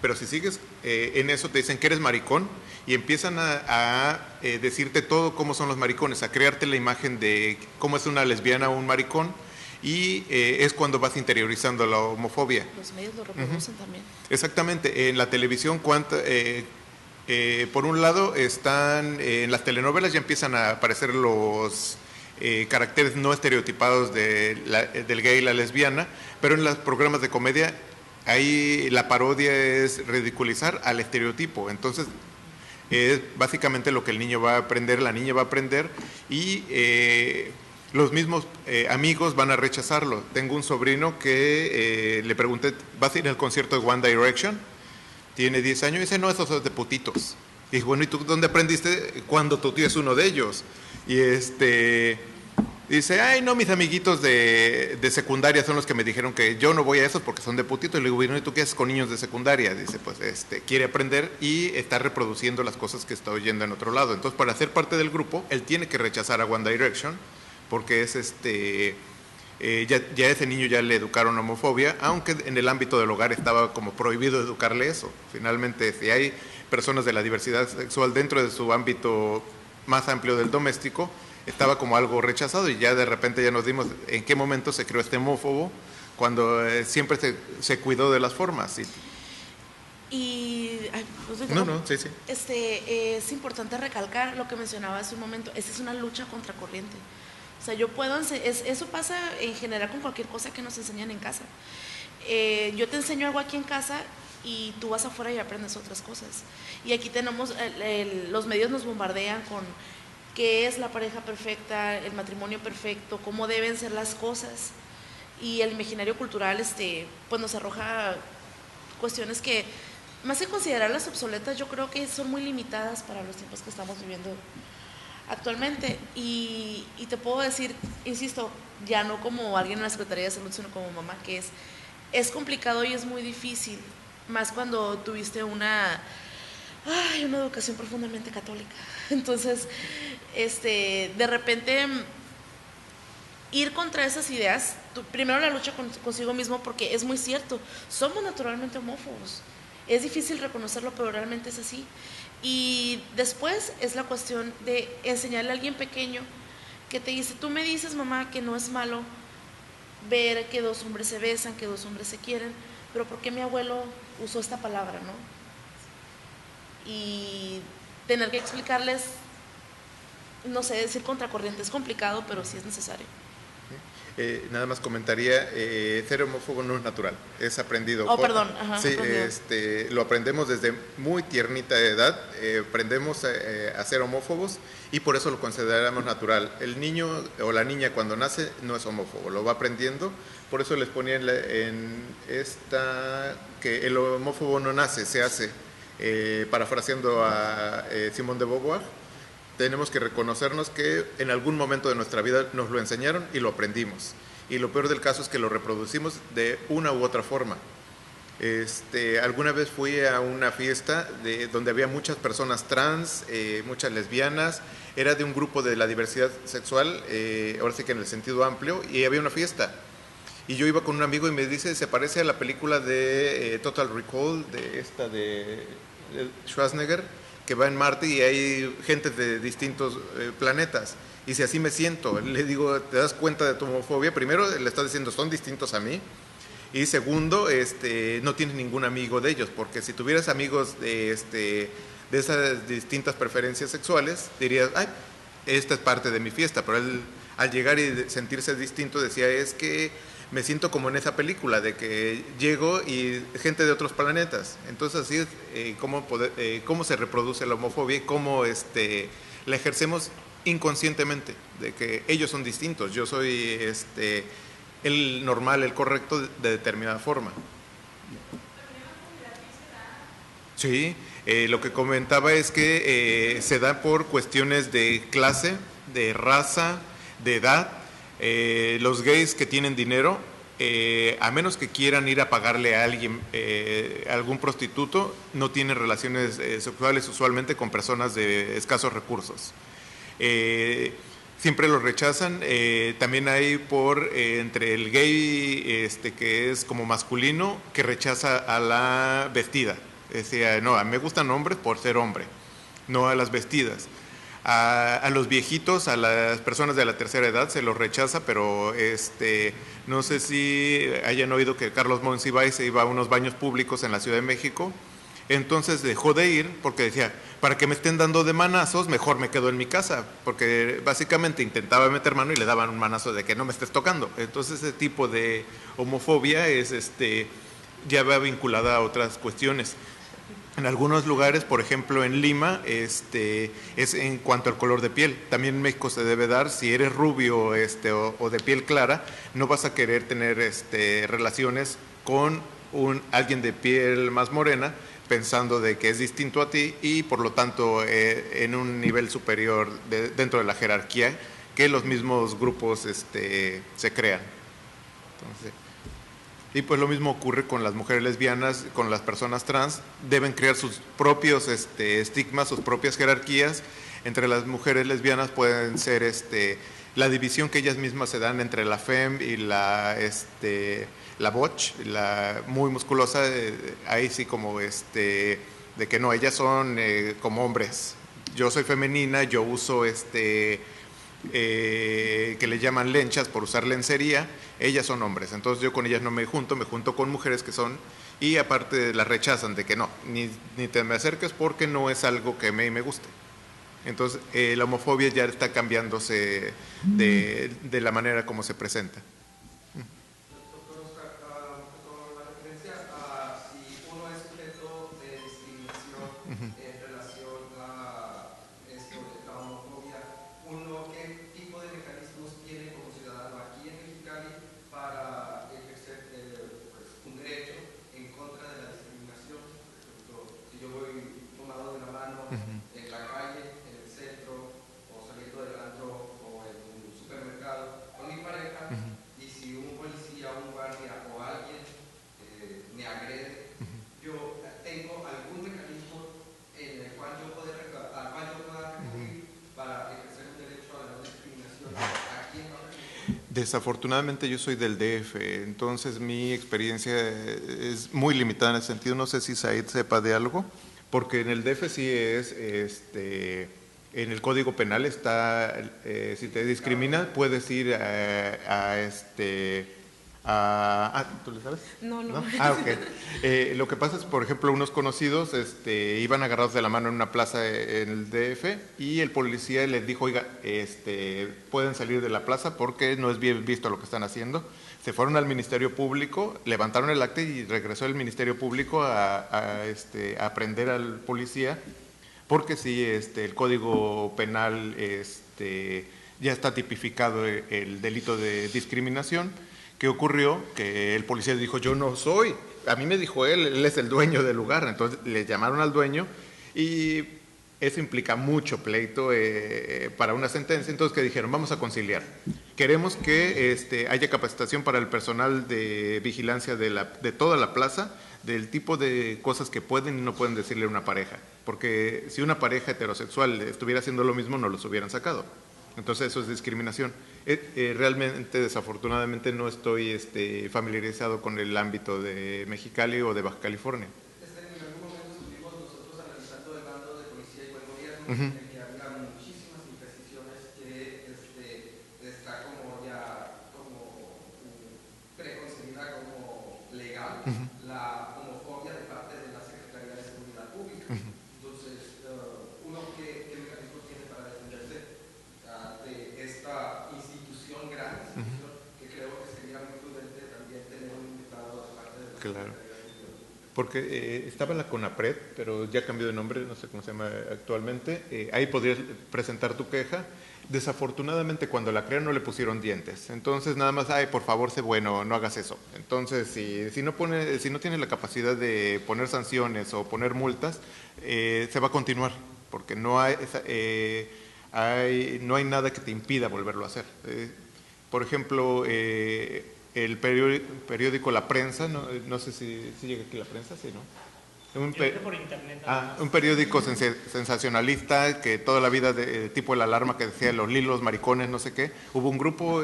pero si sigues en eso te dicen que eres maricón y empiezan a decirte todo cómo son los maricones, a crearte la imagen de cómo es una lesbiana o un maricón, y es cuando vas interiorizando la homofobia. Los medios lo reproducen también. Exactamente, en la televisión, por un lado están en las telenovelas ya empiezan a aparecer los caracteres no estereotipados del gay y la lesbiana, pero en los programas de comedia ahí la parodia es ridiculizar al estereotipo. Entonces es básicamente lo que el niño va a aprender, la niña va a aprender, y los mismos amigos van a rechazarlo. Tengo un sobrino que le pregunté, ¿vas a ir al concierto de One Direction? Tiene 10 años y dice, no, esos son de putitos. Y dije, bueno, ¿y tú dónde aprendiste cuando tu tío es uno de ellos? Y dice, ay, no, mis amiguitos de secundaria son los que me dijeron que yo no voy a esos porque son de putitos. Y le digo, bueno, ¿y tú qué haces con niños de secundaria? Dice, pues quiere aprender y está reproduciendo las cosas que está oyendo en otro lado. Entonces, para ser parte del grupo, él tiene que rechazar a One Direction porque es ya ese niño ya le educaron homofobia, aunque en el ámbito del hogar estaba como prohibido educarle eso. Finalmente, si hay personas de la diversidad sexual dentro de su ámbito más amplio del doméstico, estaba como algo rechazado, y ya de repente ya nos dimos en qué momento se creó este homófobo, cuando siempre se cuidó de las formas. No, sí. Es importante recalcar lo que mencionaba hace un momento, esta es una lucha contracorriente. O sea, eso pasa en general con cualquier cosa que nos enseñan en casa. Yo te enseño algo aquí en casa y tú vas afuera y aprendes otras cosas. Y aquí tenemos, los medios nos bombardean con qué es la pareja perfecta, el matrimonio perfecto, cómo deben ser las cosas. Y el imaginario cultural pues nos arroja cuestiones que, más que considerarlas obsoletas, yo creo que son muy limitadas para los tiempos que estamos viviendo actualmente. Y te puedo decir, insisto, ya no como alguien en la Secretaría de Salud, sino como mamá, que es complicado y es muy difícil, más cuando tuviste una educación profundamente católica. Entonces, de repente, ir contra esas ideas, primero la lucha consigo mismo, porque es muy cierto, somos naturalmente homófobos. Es difícil reconocerlo, pero realmente es así. Y después es la cuestión de enseñarle a alguien pequeño que te dice, tú me dices, mamá, que no es malo ver que dos hombres se besan, que dos hombres se quieren, pero ¿por qué mi abuelo usó esta palabra, no? Y tener que explicarles, no sé, decir contracorriente es complicado, pero sí es necesario. Nada más comentaría, ser homófobo no es natural, es aprendido. Perdón. Ajá, sí, lo aprendemos desde muy tiernita edad, aprendemos a ser homófobos y por eso lo consideramos natural. El niño o la niña cuando nace no es homófobo, lo va aprendiendo, por eso les ponía que el homófobo no nace, se hace, parafraseando a Simone de Beauvoir. Tenemos que reconocernos que en algún momento de nuestra vida nos lo enseñaron y lo aprendimos. Y lo peor del caso es que lo reproducimos de una u otra forma. Alguna vez fui a una fiesta donde había muchas personas trans, muchas lesbianas, era de un grupo de la diversidad sexual, ahora sí que en el sentido amplio, y había una fiesta. Y yo iba con un amigo y me dice, se parece a la película de Total Recall, de Schwarzenegger, que va en Marte y hay gente de distintos planetas. Y si así me siento, le digo, ¿te das cuenta de tu homofobia? Primero, le estás diciendo, son distintos a mí. Y segundo, no tienes ningún amigo de ellos, porque si tuvieras amigos de esas distintas preferencias sexuales, dirías, ay, esta es parte de mi fiesta. Pero él, al llegar y sentirse distinto, decía, es que me siento como en esa película, de que llego y gente de otros planetas. Entonces así es cómo se reproduce la homofobia y cómo la ejercemos inconscientemente, de que ellos son distintos, yo soy el normal, el correcto de determinada forma. Sí, lo que comentaba es que se da por cuestiones de clase, de raza, de edad. Los gays que tienen dinero, a menos que quieran ir a pagarle a alguien, algún prostituto, no tienen relaciones sexuales usualmente con personas de escasos recursos. siempre lo rechazan. También hay entre el gay que es como masculino, que rechaza a la vestida. Decía, no, a mí me gustan hombres por ser hombre, no a las vestidas. A los viejitos, a las personas de la tercera edad se los rechaza, pero no sé si hayan oído que Carlos Monsiváis se iba a unos baños públicos en la Ciudad de México. Entonces dejó de ir porque decía, para que me estén dando de manazos, mejor me quedo en mi casa, porque básicamente intentaba meter mano y le daban un manazo de que no me estés tocando. Entonces ese tipo de homofobia ya va vinculada a otras cuestiones. En algunos lugares, por ejemplo en Lima, es en cuanto al color de piel. También en México se debe dar, si eres rubio o de piel clara, no vas a querer tener relaciones con alguien de piel más morena, pensando de que es distinto a ti y por lo tanto en un nivel superior dentro de la jerarquía que los mismos grupos se crean. Entonces, y pues lo mismo ocurre con las mujeres lesbianas, con las personas trans, deben crear sus propios estigmas, sus propias jerarquías. Entre las mujeres lesbianas pueden ser la división que ellas mismas se dan entre la femme y la butch, la muy musculosa, ahí sí como de que no, ellas son como hombres. Yo soy femenina, yo uso que le llaman lenchas por usar lencería, ellas son hombres, entonces yo con ellas no me junto con mujeres que son, y aparte las rechazan de que no, ni te me acerques porque no es algo que me guste. Entonces la homofobia ya está cambiándose de la manera como se presenta. Doctor Oscar, con la referencia a si uno es sujeto de discriminación en relación a esto de la homofobia, uno qué tipo de mecanismos tiene como ciudadano aquí en Mexicali para ejercer un derecho en contra de la discriminación. Por ejemplo, si yo voy tomado de la mano en la calle, en el centro, o saliendo del antro o en un supermercado con mi pareja, y si un policía, un guardia o alguien me agrede, yo tengo algún mecanismo en el cual yo pueda recurrir para ejercer un derecho a la no discriminación aquí en Baja California. Desafortunadamente yo soy del DF, entonces mi experiencia es muy limitada en ese sentido. No sé si Said sepa de algo, porque en el DF sí es, en el Código Penal está, si te discriminas puedes ir ¿tú le sabes? No. Ok. Lo que pasa es, por ejemplo, unos conocidos iban agarrados de la mano en una plaza en el DF y el policía les dijo, oiga, pueden salir de la plaza porque no es bien visto lo que están haciendo. Se fueron al Ministerio Público, levantaron el acta y regresó el Ministerio Público a prender al policía, porque sí, el Código Penal ya está tipificado el delito de discriminación. ¿Qué ocurrió? Que el policía dijo, yo no soy, a mí me dijo él es el dueño del lugar. Entonces le llamaron al dueño y eso implica mucho pleito para una sentencia. Entonces, ¿qué dijeron? Vamos a conciliar. Queremos que haya capacitación para el personal de vigilancia de toda la plaza, del tipo de cosas que pueden y no pueden decirle a una pareja. Porque si una pareja heterosexual estuviera haciendo lo mismo, no los hubieran sacado. Entonces eso es discriminación. Realmente, desafortunadamente, no estoy familiarizado con el ámbito de Mexicali o de Baja California. En algún momento estuvimos nosotros analizando el mando de policía y buen gobierno, en que había muchísimas imprecisiones que está como ya preconcebida como legal la homofobia de parte de la Secretaría de Seguridad Pública. Entonces, uno qué mecanismo tiene para defenderse de esta institución, gran institución, que creo que sería muy prudente también tener un invitado de parte de la Claro. Secretaría de Seguridad. Porque estaba la CONAPRED, pero ya cambió de nombre, no sé cómo se llama actualmente. Ahí podrías presentar tu queja. Desafortunadamente, cuando la crearon no le pusieron dientes. Entonces, nada más, por favor, sé bueno, no hagas eso. Entonces, si no tienes la capacidad de poner sanciones o poner multas, se va a continuar, porque no hay nada que te impida volverlo a hacer. Por ejemplo, el periódico La Prensa, no sé si llega aquí La Prensa, sí, ¿no? Creo que por internet. Un periódico sensacionalista que toda la vida, tipo El Alarma, que decía los lilos, maricones, no sé qué. Hubo un grupo,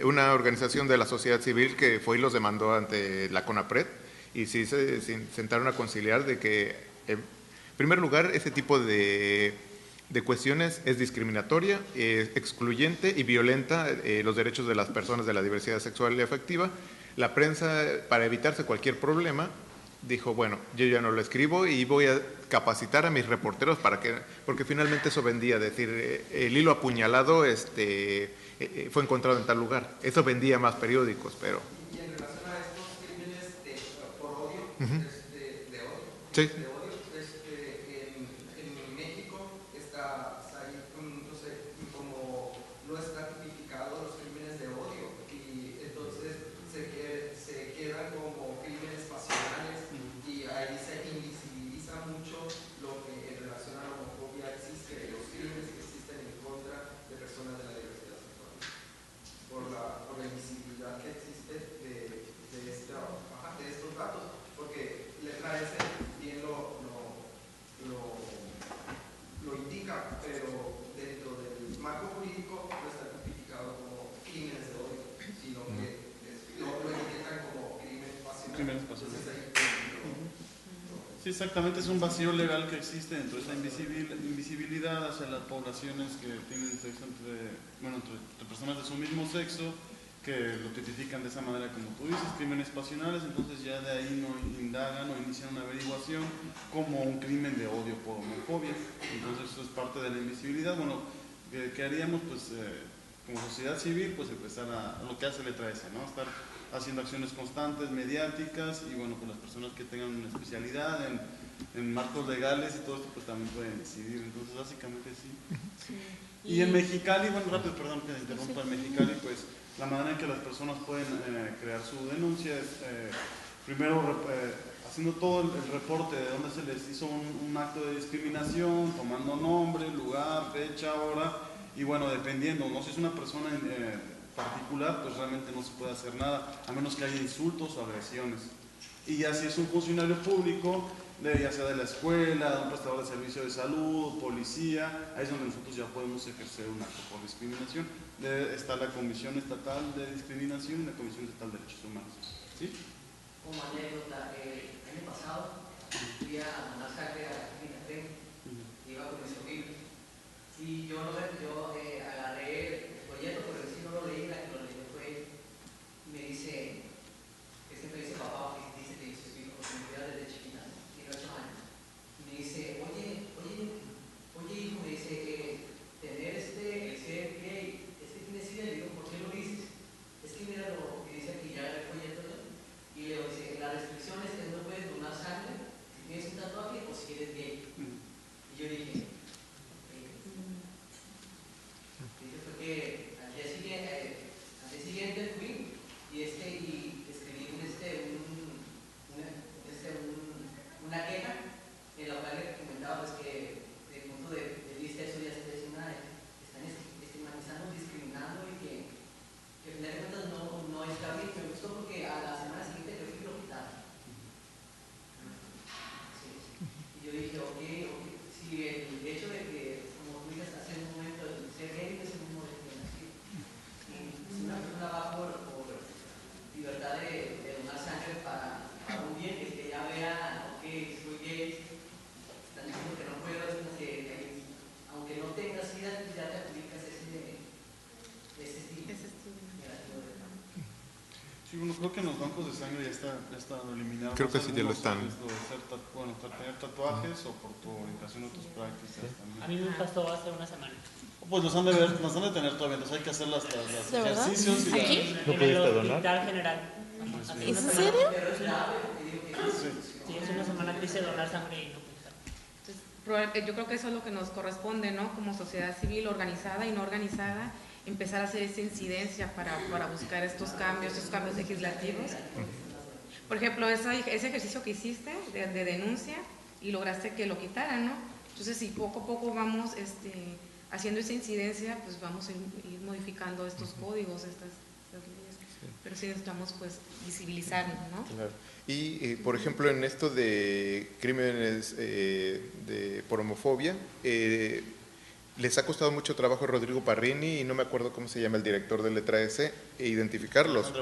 una organización de la sociedad civil que fue y los demandó ante la CONAPRED y sí se sentaron a conciliar de que, en primer lugar, ese tipo de cuestiones es discriminatoria, excluyente y violenta los derechos de las personas de la diversidad sexual y afectiva. La prensa, para evitarse cualquier problema, dijo, bueno, yo ya no lo escribo y voy a capacitar a mis reporteros porque finalmente eso vendía, decir, el hilo apuñalado fue encontrado en tal lugar. Eso vendía más periódicos, pero... Y en relación a estos crímenes por odio, de odio, Sí. de odio, en México está ahí, entonces, como no está tipificado los crímenes de odio y entonces se quedan como crímenes pasionales y ahí se invisibiliza mucho lo que en relación a la homofobia existe, los crímenes que existen en contra de personas de la diversidad sexual, por la invisibilidad que existe de estos datos, porque letra S bien lo indica, pero dentro del marco jurídico no está tipificado como crímenes de odio, sino que lo etiquetan como crímenes pasionales. Crímenes pasionales. Sí, exactamente, es un vacío legal que existe dentro de esa invisibilidad hacia las poblaciones que tienen sexo entre personas de su mismo sexo, que lo tipifican de esa manera como tú dices, crímenes pasionales, entonces ya de ahí no indagan o inician una averiguación como un crimen de odio por homofobia. Entonces eso es parte de la invisibilidad. Bueno, ¿qué haríamos? Pues como sociedad civil, pues empezar a lo que hace Letra S, ¿no? Estar haciendo acciones constantes, mediáticas, y bueno, pues las personas que tengan una especialidad en marcos legales y todo esto, pues también pueden decidir. Entonces básicamente sí. Y en Mexicali, bueno, rápido, perdón que me interrumpa, en Mexicali, pues la manera en que las personas pueden crear su denuncia es primero haciendo todo el reporte de dónde se les hizo un acto de discriminación, tomando nombre, lugar, fecha, hora, y bueno, dependiendo, no si es una persona particular, pues realmente no se puede hacer nada, a menos que haya insultos o agresiones. Y ya si es un funcionario público, ya sea de la escuela, de un prestador de servicio de salud, policía, ahí es donde nosotros ya podemos ejercer un acto por discriminación. Está la Comisión Estatal de Discriminación y la Comisión Estatal de Derechos Humanos. ¿Sí? Como anécdota, el año pasado fui a donar sangre a la clínica TEM, iba con mi sobrino, y yo agarré el folleto, pero sí no lo leí, la que lo leyó fue él, y me dice, me dice papá, que dice que su hijo me cuida desde chiquita, tiene 8 años, y me dice, oye hijo, me dice, tener el ser gay, tienes que le digo, ¿por qué lo dices? Es que mira lo que dice aquí, ya el folleto, y le dice, la restricción es que no puedes donar sangre si tienes un tatuaje o si eres gay. Y yo dije, fue que al día siguiente fui y escribí una queja en la cual le comentaba pues, que desde el punto de vista eso ya están estigmatizando, discriminando y que al final de cuentas no está bien. Me gustó porque a la semana siguiente creo que lo quitaron. Sí. Y yo dije, ok, si el hecho de que, como tú dices hace un momento, el ser gay es el mismo de discriminación. Si una persona va por libertad de donar sangre para un bien, que ya vea, ok, soy gay, están diciendo que no puedo, es como que aunque no tengas SIDA, ya te aplicas ese estigma. Sí, bueno, creo que en los bancos de sangre ya está eliminado. Creo que sí ya lo están. Tener tatuajes o por tu orientación o tus prácticas también. A mí me pasó hace una semana. Pues los han de tener todavía, entonces hay que hacer los ejercicios. Y ¿Aquí? ¿No pudiste donar? Hospital General. ¿En serio? Sí, hace una semana quise donar sangre y no pude. Entonces, yo creo que eso es lo que nos corresponde, ¿no? Como sociedad civil organizada y no organizada, empezar a hacer esa incidencia para buscar estos cambios legislativos. Por ejemplo, ese ejercicio que hiciste de denuncia y lograste que lo quitaran, ¿no? Entonces, si poco a poco vamos haciendo esa incidencia, pues vamos a ir modificando estos códigos, estas leyes. pero sí necesitamos pues visibilizarnos, ¿no? Claro. Y, por ejemplo, en esto de crímenes por homofobia, les ha costado mucho trabajo a Rodrigo Parrini y no me acuerdo cómo se llama el director de Letra S, identificarlos,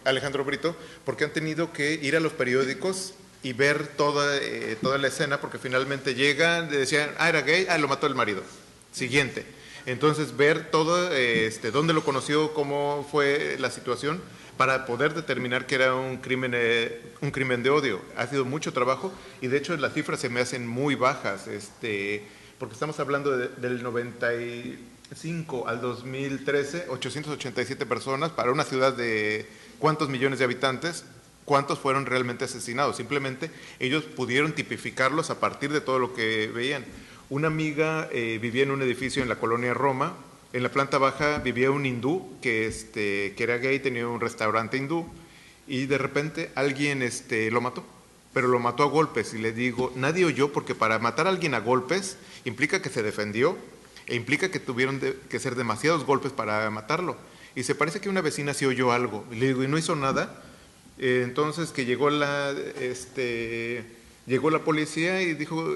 Alejandro Brito, porque han tenido que ir a los periódicos y ver toda la escena, porque finalmente llegan, decían, era gay, lo mató el marido. Siguiente. Entonces, ver todo, dónde lo conoció, cómo fue la situación, para poder determinar que era un crimen de odio. Ha sido mucho trabajo y de hecho las cifras se me hacen muy bajas, porque estamos hablando del 95 al 2013, 887 personas para una ciudad de ¿cuántos millones de habitantes? ¿Cuántos fueron realmente asesinados? Simplemente ellos pudieron tipificarlos a partir de todo lo que veían. Una amiga vivía en un edificio en la colonia Roma. En la planta baja vivía un hindú que era gay, tenía un restaurante hindú y de repente alguien lo mató, pero lo mató a golpes y le digo, nadie oyó porque para matar a alguien a golpes implica que se defendió e implica que tuvieron que ser demasiados golpes para matarlo. Y se parece que una vecina sí oyó algo y le digo, ¿y no hizo nada? Entonces que llegó la policía y dijo,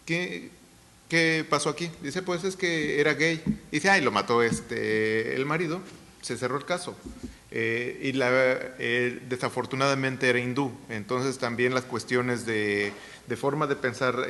¿qué pasó aquí? Dice, pues es que era gay. Dice, lo mató el marido, se cerró el caso. Y desafortunadamente era hindú. Entonces también las cuestiones de forma de pensar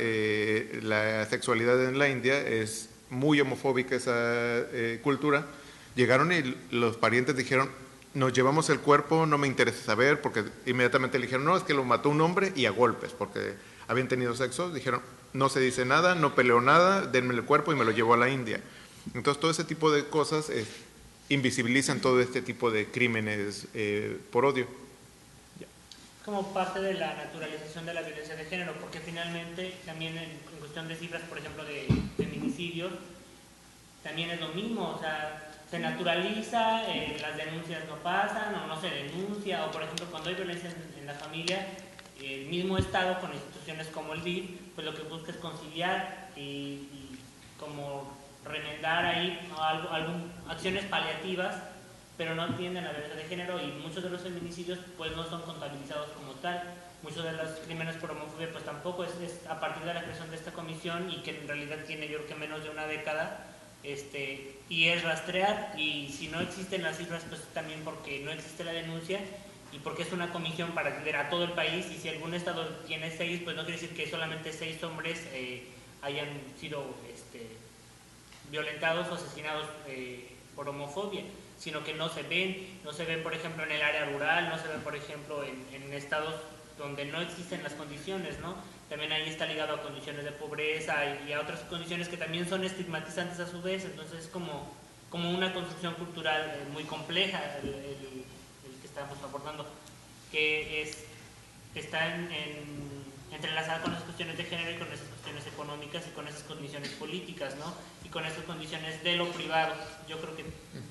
la sexualidad en la India es muy homofóbica esa cultura. Llegaron y los parientes dijeron, nos llevamos el cuerpo, no me interesa saber, porque inmediatamente le dijeron, no, es que lo mató un hombre y a golpes, porque habían tenido sexo. Dijeron, no se dice nada, no peleó nada, denme el cuerpo y me lo llevó a la India. Entonces todo ese tipo de cosas invisibilizan todo este tipo de crímenes por odio. Como parte de la naturalización de la violencia de género, porque finalmente también en cuestión de cifras, por ejemplo, de feminicidios, también es lo mismo, o sea, se naturaliza, las denuncias no pasan o no se denuncia, o por ejemplo cuando hay violencia en la familia, el mismo Estado con instituciones como el DIF, pues lo que busca es conciliar y como remendar ahí, ¿no?, acciones paliativas, pero no atienden a la violencia de género, y muchos de los feminicidios pues no son contabilizados como tal. Muchos de los crímenes por homofobia pues tampoco, es a partir de la creación de esta comisión, y que en realidad tiene yo creo que menos de una década, y es rastrear, y si no existen las cifras pues también porque no existe la denuncia y porque es una comisión para atender a todo el país, y si algún estado tiene 6, pues no quiere decir que solamente 6 hombres hayan sido violentados o asesinados por homofobia, sino que no se ven por ejemplo en el área rural, no se ven por ejemplo en estados donde no existen las condiciones, ¿no? También ahí está ligado a condiciones de pobreza y a otras condiciones que también son estigmatizantes a su vez. Entonces es como una construcción cultural muy compleja el que estamos abordando, que está entrelazada con las cuestiones de género y con esas cuestiones económicas y con esas condiciones políticas, ¿no? Y con esas condiciones de lo privado. Yo creo que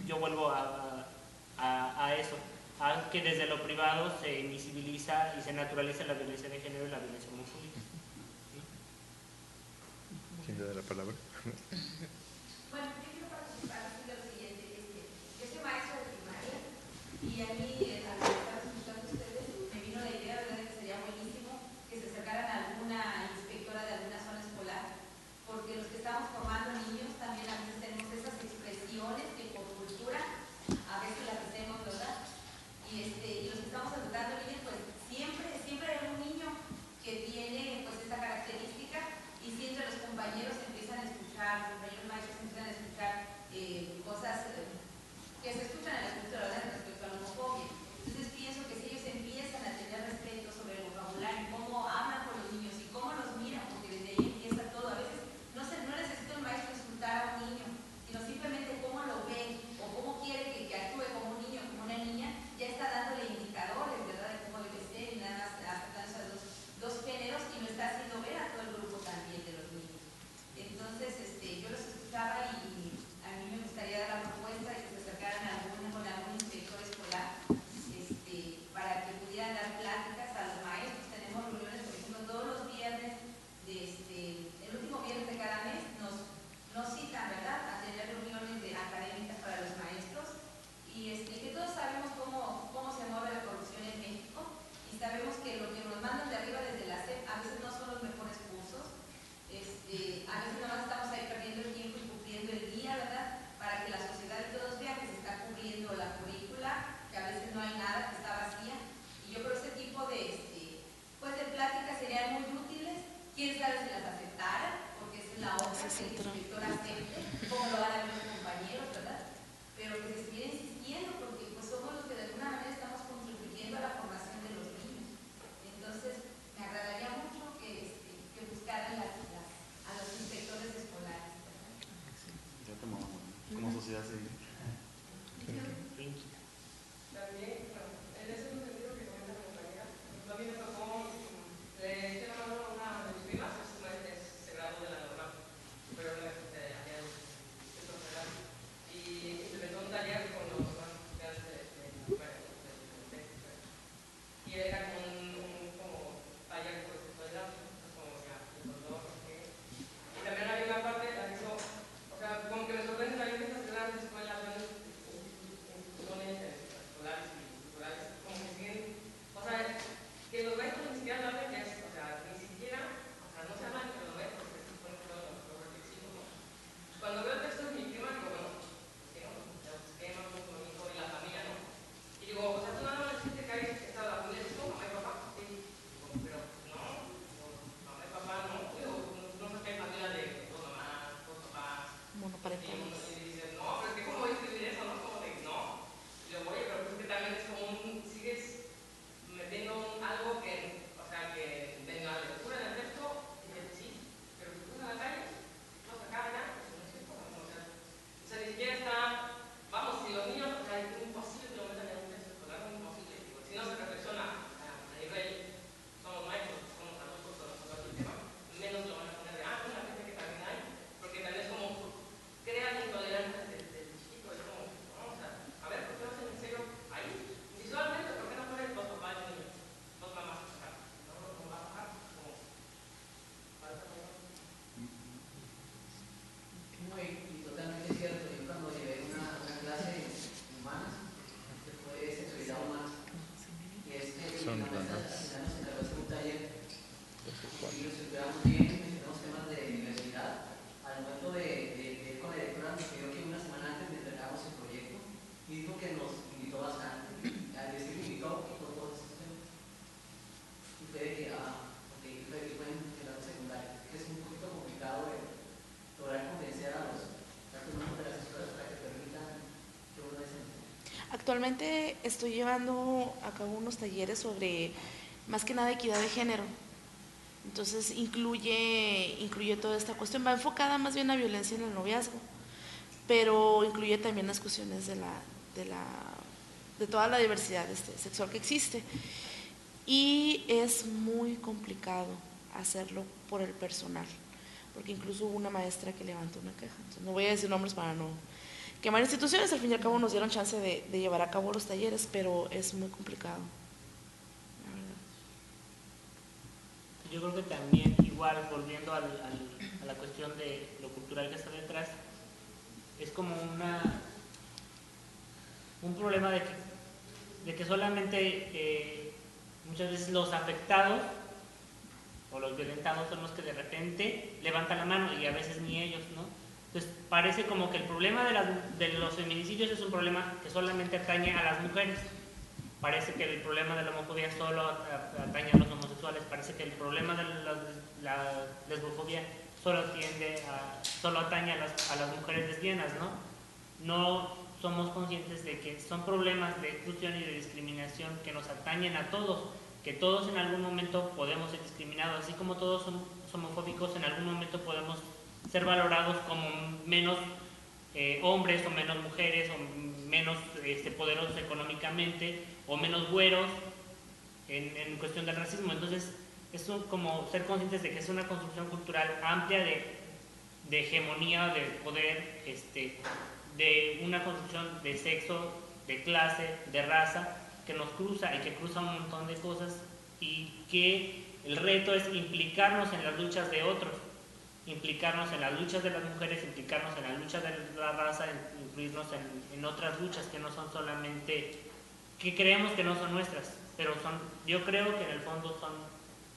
yo vuelvo a eso, a que desde lo privado se invisibiliza y se naturaliza la violencia de género y la violencia homofóbica. ¿Quién le da la palabra? Bueno, yo quiero participar en lo siguiente. Yo soy maestra de primaria y a mí, al estar escuchando a ustedes, me vino la idea, ¿verdad?, de que sería buenísimo que se acercaran a alguna inspectora de alguna zona escolar, porque los que estamos formando niños también a veces tenemos esas expresiones que por cultura a veces las hacemos, ¿verdad? Y los que estamos educando niños, pues siempre hay un niño que tiene pues esta característica, y siempre los compañeros empiezan a escuchar, los compañeros maestros empiezan a escuchar cosas que se escuchan en la cultura, ¿verdad?, respecto a la homofobia. es que el otro. inspector acepte, como lo van a ver los compañeros, ¿verdad? Pero que se siga insistiendo porque pues somos los que de alguna manera estamos contribuyendo a la formación de los niños. Entonces, me agradaría mucho que buscaran a los inspectores escolares, ¿verdad? Ya como sociedad civil. También, en ese sentido que comenta mi compañera, a mí me tocó, le eché la mano a una de mis primas, se graduó de la normal, pero no allá en centro federal, y implementó un taller con los más grandes y era como como taller por sexualidad, como ya, el dolor, y también hay una parte en la que hizo, o sea, como que me sorprende también que estas grandes escuelas, instituciones escolares y culturales, como que siguen, o sea, que los maestros ni siquiera lo hablan, o sea, ni siquiera, o sea, no se hablan entre los maestros, que se ponen todos los reflexivos, ¿no? Cuando veo el texto de mi prima, digo, bueno, sí, ¿no? Los esquemas, con mi hijo y la familia, ¿no? Y digo, o sea, tú nada más dijiste que hay estado la familia, ¿tú, mamá y papá? Sí. Digo, pero no, mamá y papá no, digo, no sé qué hay familia de dos mamás, dos papás. Monoparentales. Y dices, no, pero es que ¿cómo voy a escribir eso, no? Como de, no. Y yo, oye, pero pues es que también es como sigues metiendo algo que, o sea, que en la lectura del texto, y dices, sí, pero si tú en la calle, no acá, allá, pues no es cierto, o sea, ni siquiera está, vamos, si los niños, o sea, es imposible que lo metan en un texto escolar, es imposible, digo, si no se reflexiona a nivel, somos maestros, somos adultos, somos el tema, menos lo van a poner de, una gente que también hay, porque también es como, crea intolerancia desde chiquito, es como, no, o sea, a ver, ¿por qué no hacen en serio ahí? Visualmente, ¿por qué no ponen dos papás y niños? Dos mamás, o sea, no va a bajar, como, falta como... No, y totalmente cierto. Yo cuando llevé una clase en humanas, que fue sexualidad humana, y la maestra se encargó de hacer un taller y lo estudiamos bien, mencionamos temas de diversidad. Al momento de ir con la directora nos pidió que una semana antes le entregáramos el proyecto y dijo que nos invitó bastante. Al decir que invitó, quitó todos esos temas. Y fue de que, fue en la secundaria, que es un poquito complicado de lograr convencer a los alumnos de las escuelas para que permitan que uno desempeñe. Actualmente estoy llevando a cabo unos talleres sobre, más que nada, equidad de género. Entonces incluye toda esta cuestión, va enfocada más bien a violencia en el noviazgo, pero incluye también las cuestiones de toda la diversidad sexual que existe. Y es muy complicado hacerlo por el personal, porque incluso hubo una maestra que levantó una queja. Entonces, no voy a decir nombres para no quemar instituciones, al fin y al cabo nos dieron chance de llevar a cabo los talleres, pero es muy complicado. Yo creo que también, igual, volviendo a la cuestión de lo cultural que está detrás, es como un problema de que solamente muchas veces los afectados o los violentados son los que de repente levantan la mano y a veces ni ellos, ¿no? Entonces parece como que el problema de los feminicidios es un problema que solamente atañe a las mujeres. Parece que el problema de la homofobia solo atañe a los homosexuales, parece que el problema de la lesbofobia solo atañe a las mujeres lesbianas, ¿no? No somos conscientes de que son problemas de exclusión y de discriminación que nos atañen a todos, que todos en algún momento podemos ser discriminados, así como todos somos homofóbicos, en algún momento podemos ser valorados como menos hombres o menos mujeres o menos poderosos económicamente o menos güeros en cuestión del racismo. Entonces es como ser conscientes de que es una construcción cultural amplia de hegemonía, de poder, de una construcción de sexo, de clase, de raza, que nos cruza y que cruza un montón de cosas, y que el reto es implicarnos en las luchas de otros, implicarnos en las luchas de las mujeres, implicarnos en las luchas de la raza, incluirnos en otras luchas que no son solamente, que creemos que no son nuestras, pero yo creo que en el fondo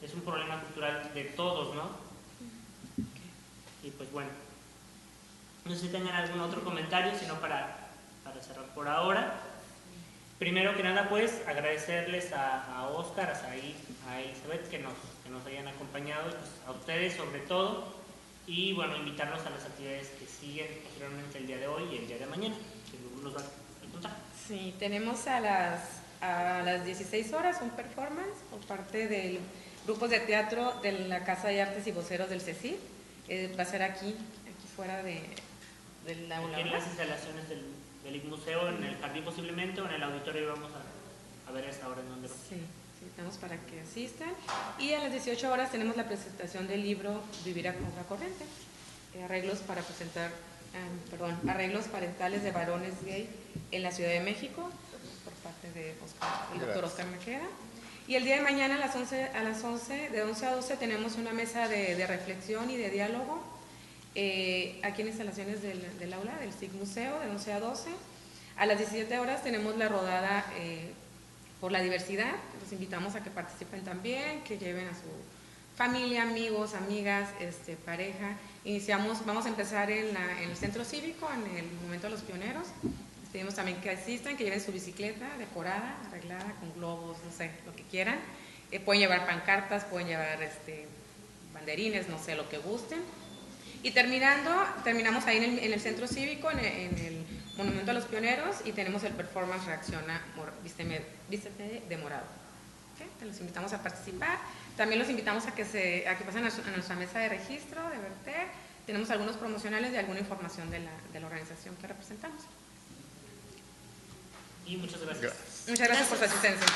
es un problema cultural de todos, ¿no? Y pues bueno, no sé si tengan algún otro comentario, sino para cerrar por ahora. Primero que nada, pues, agradecerles a Óscar, a Said, a Elizabeth que nos hayan acompañado, y pues a ustedes sobre todo, Y bueno, invitarlos a las actividades que siguen posteriormente el día de hoy y el día de mañana, que Lulú nos va a contar. Sí, tenemos a las 16 horas un performance por parte del grupo de teatro de la Casa de Artes y Voceros del CECID. Va a ser aquí fuera del aula. Aquí en las instalaciones del ICMuseo, en el jardín posiblemente, o en el auditorio, vamos a ver a esta hora en donde va. Sí, estamos para que asistan. Y a las 18 horas tenemos la presentación del libro Vivir a Contracorriente, arreglos parentales de varones gay en la Ciudad de México, por parte de el doctor Oscar Maqueda. Y el día de mañana de 11 a 12 tenemos una mesa de reflexión y de diálogo aquí en instalaciones del aula del ICMuseo de 11 a 12. A las 17 horas tenemos la rodada por la diversidad. Los invitamos a que participen también, que lleven a su familia, amigos, amigas, pareja. Vamos a empezar en el centro cívico, en el Monumento a los Pioneros. Les pedimos también que asistan, que lleven su bicicleta decorada, arreglada, con globos, no sé, lo que quieran. Pueden llevar pancartas, pueden llevar banderines, no sé, lo que gusten. Y terminamos ahí en el centro cívico, en el Monumento a los Pioneros, y tenemos el performance Reacciona, Vístete de morado. ¿Okay? Te los invitamos a participar. También los invitamos a que pasen a nuestra mesa de registro, de Verter. Tenemos algunos promocionales y alguna información de la organización que representamos. Y muchas gracias. Muchas gracias por su asistencia.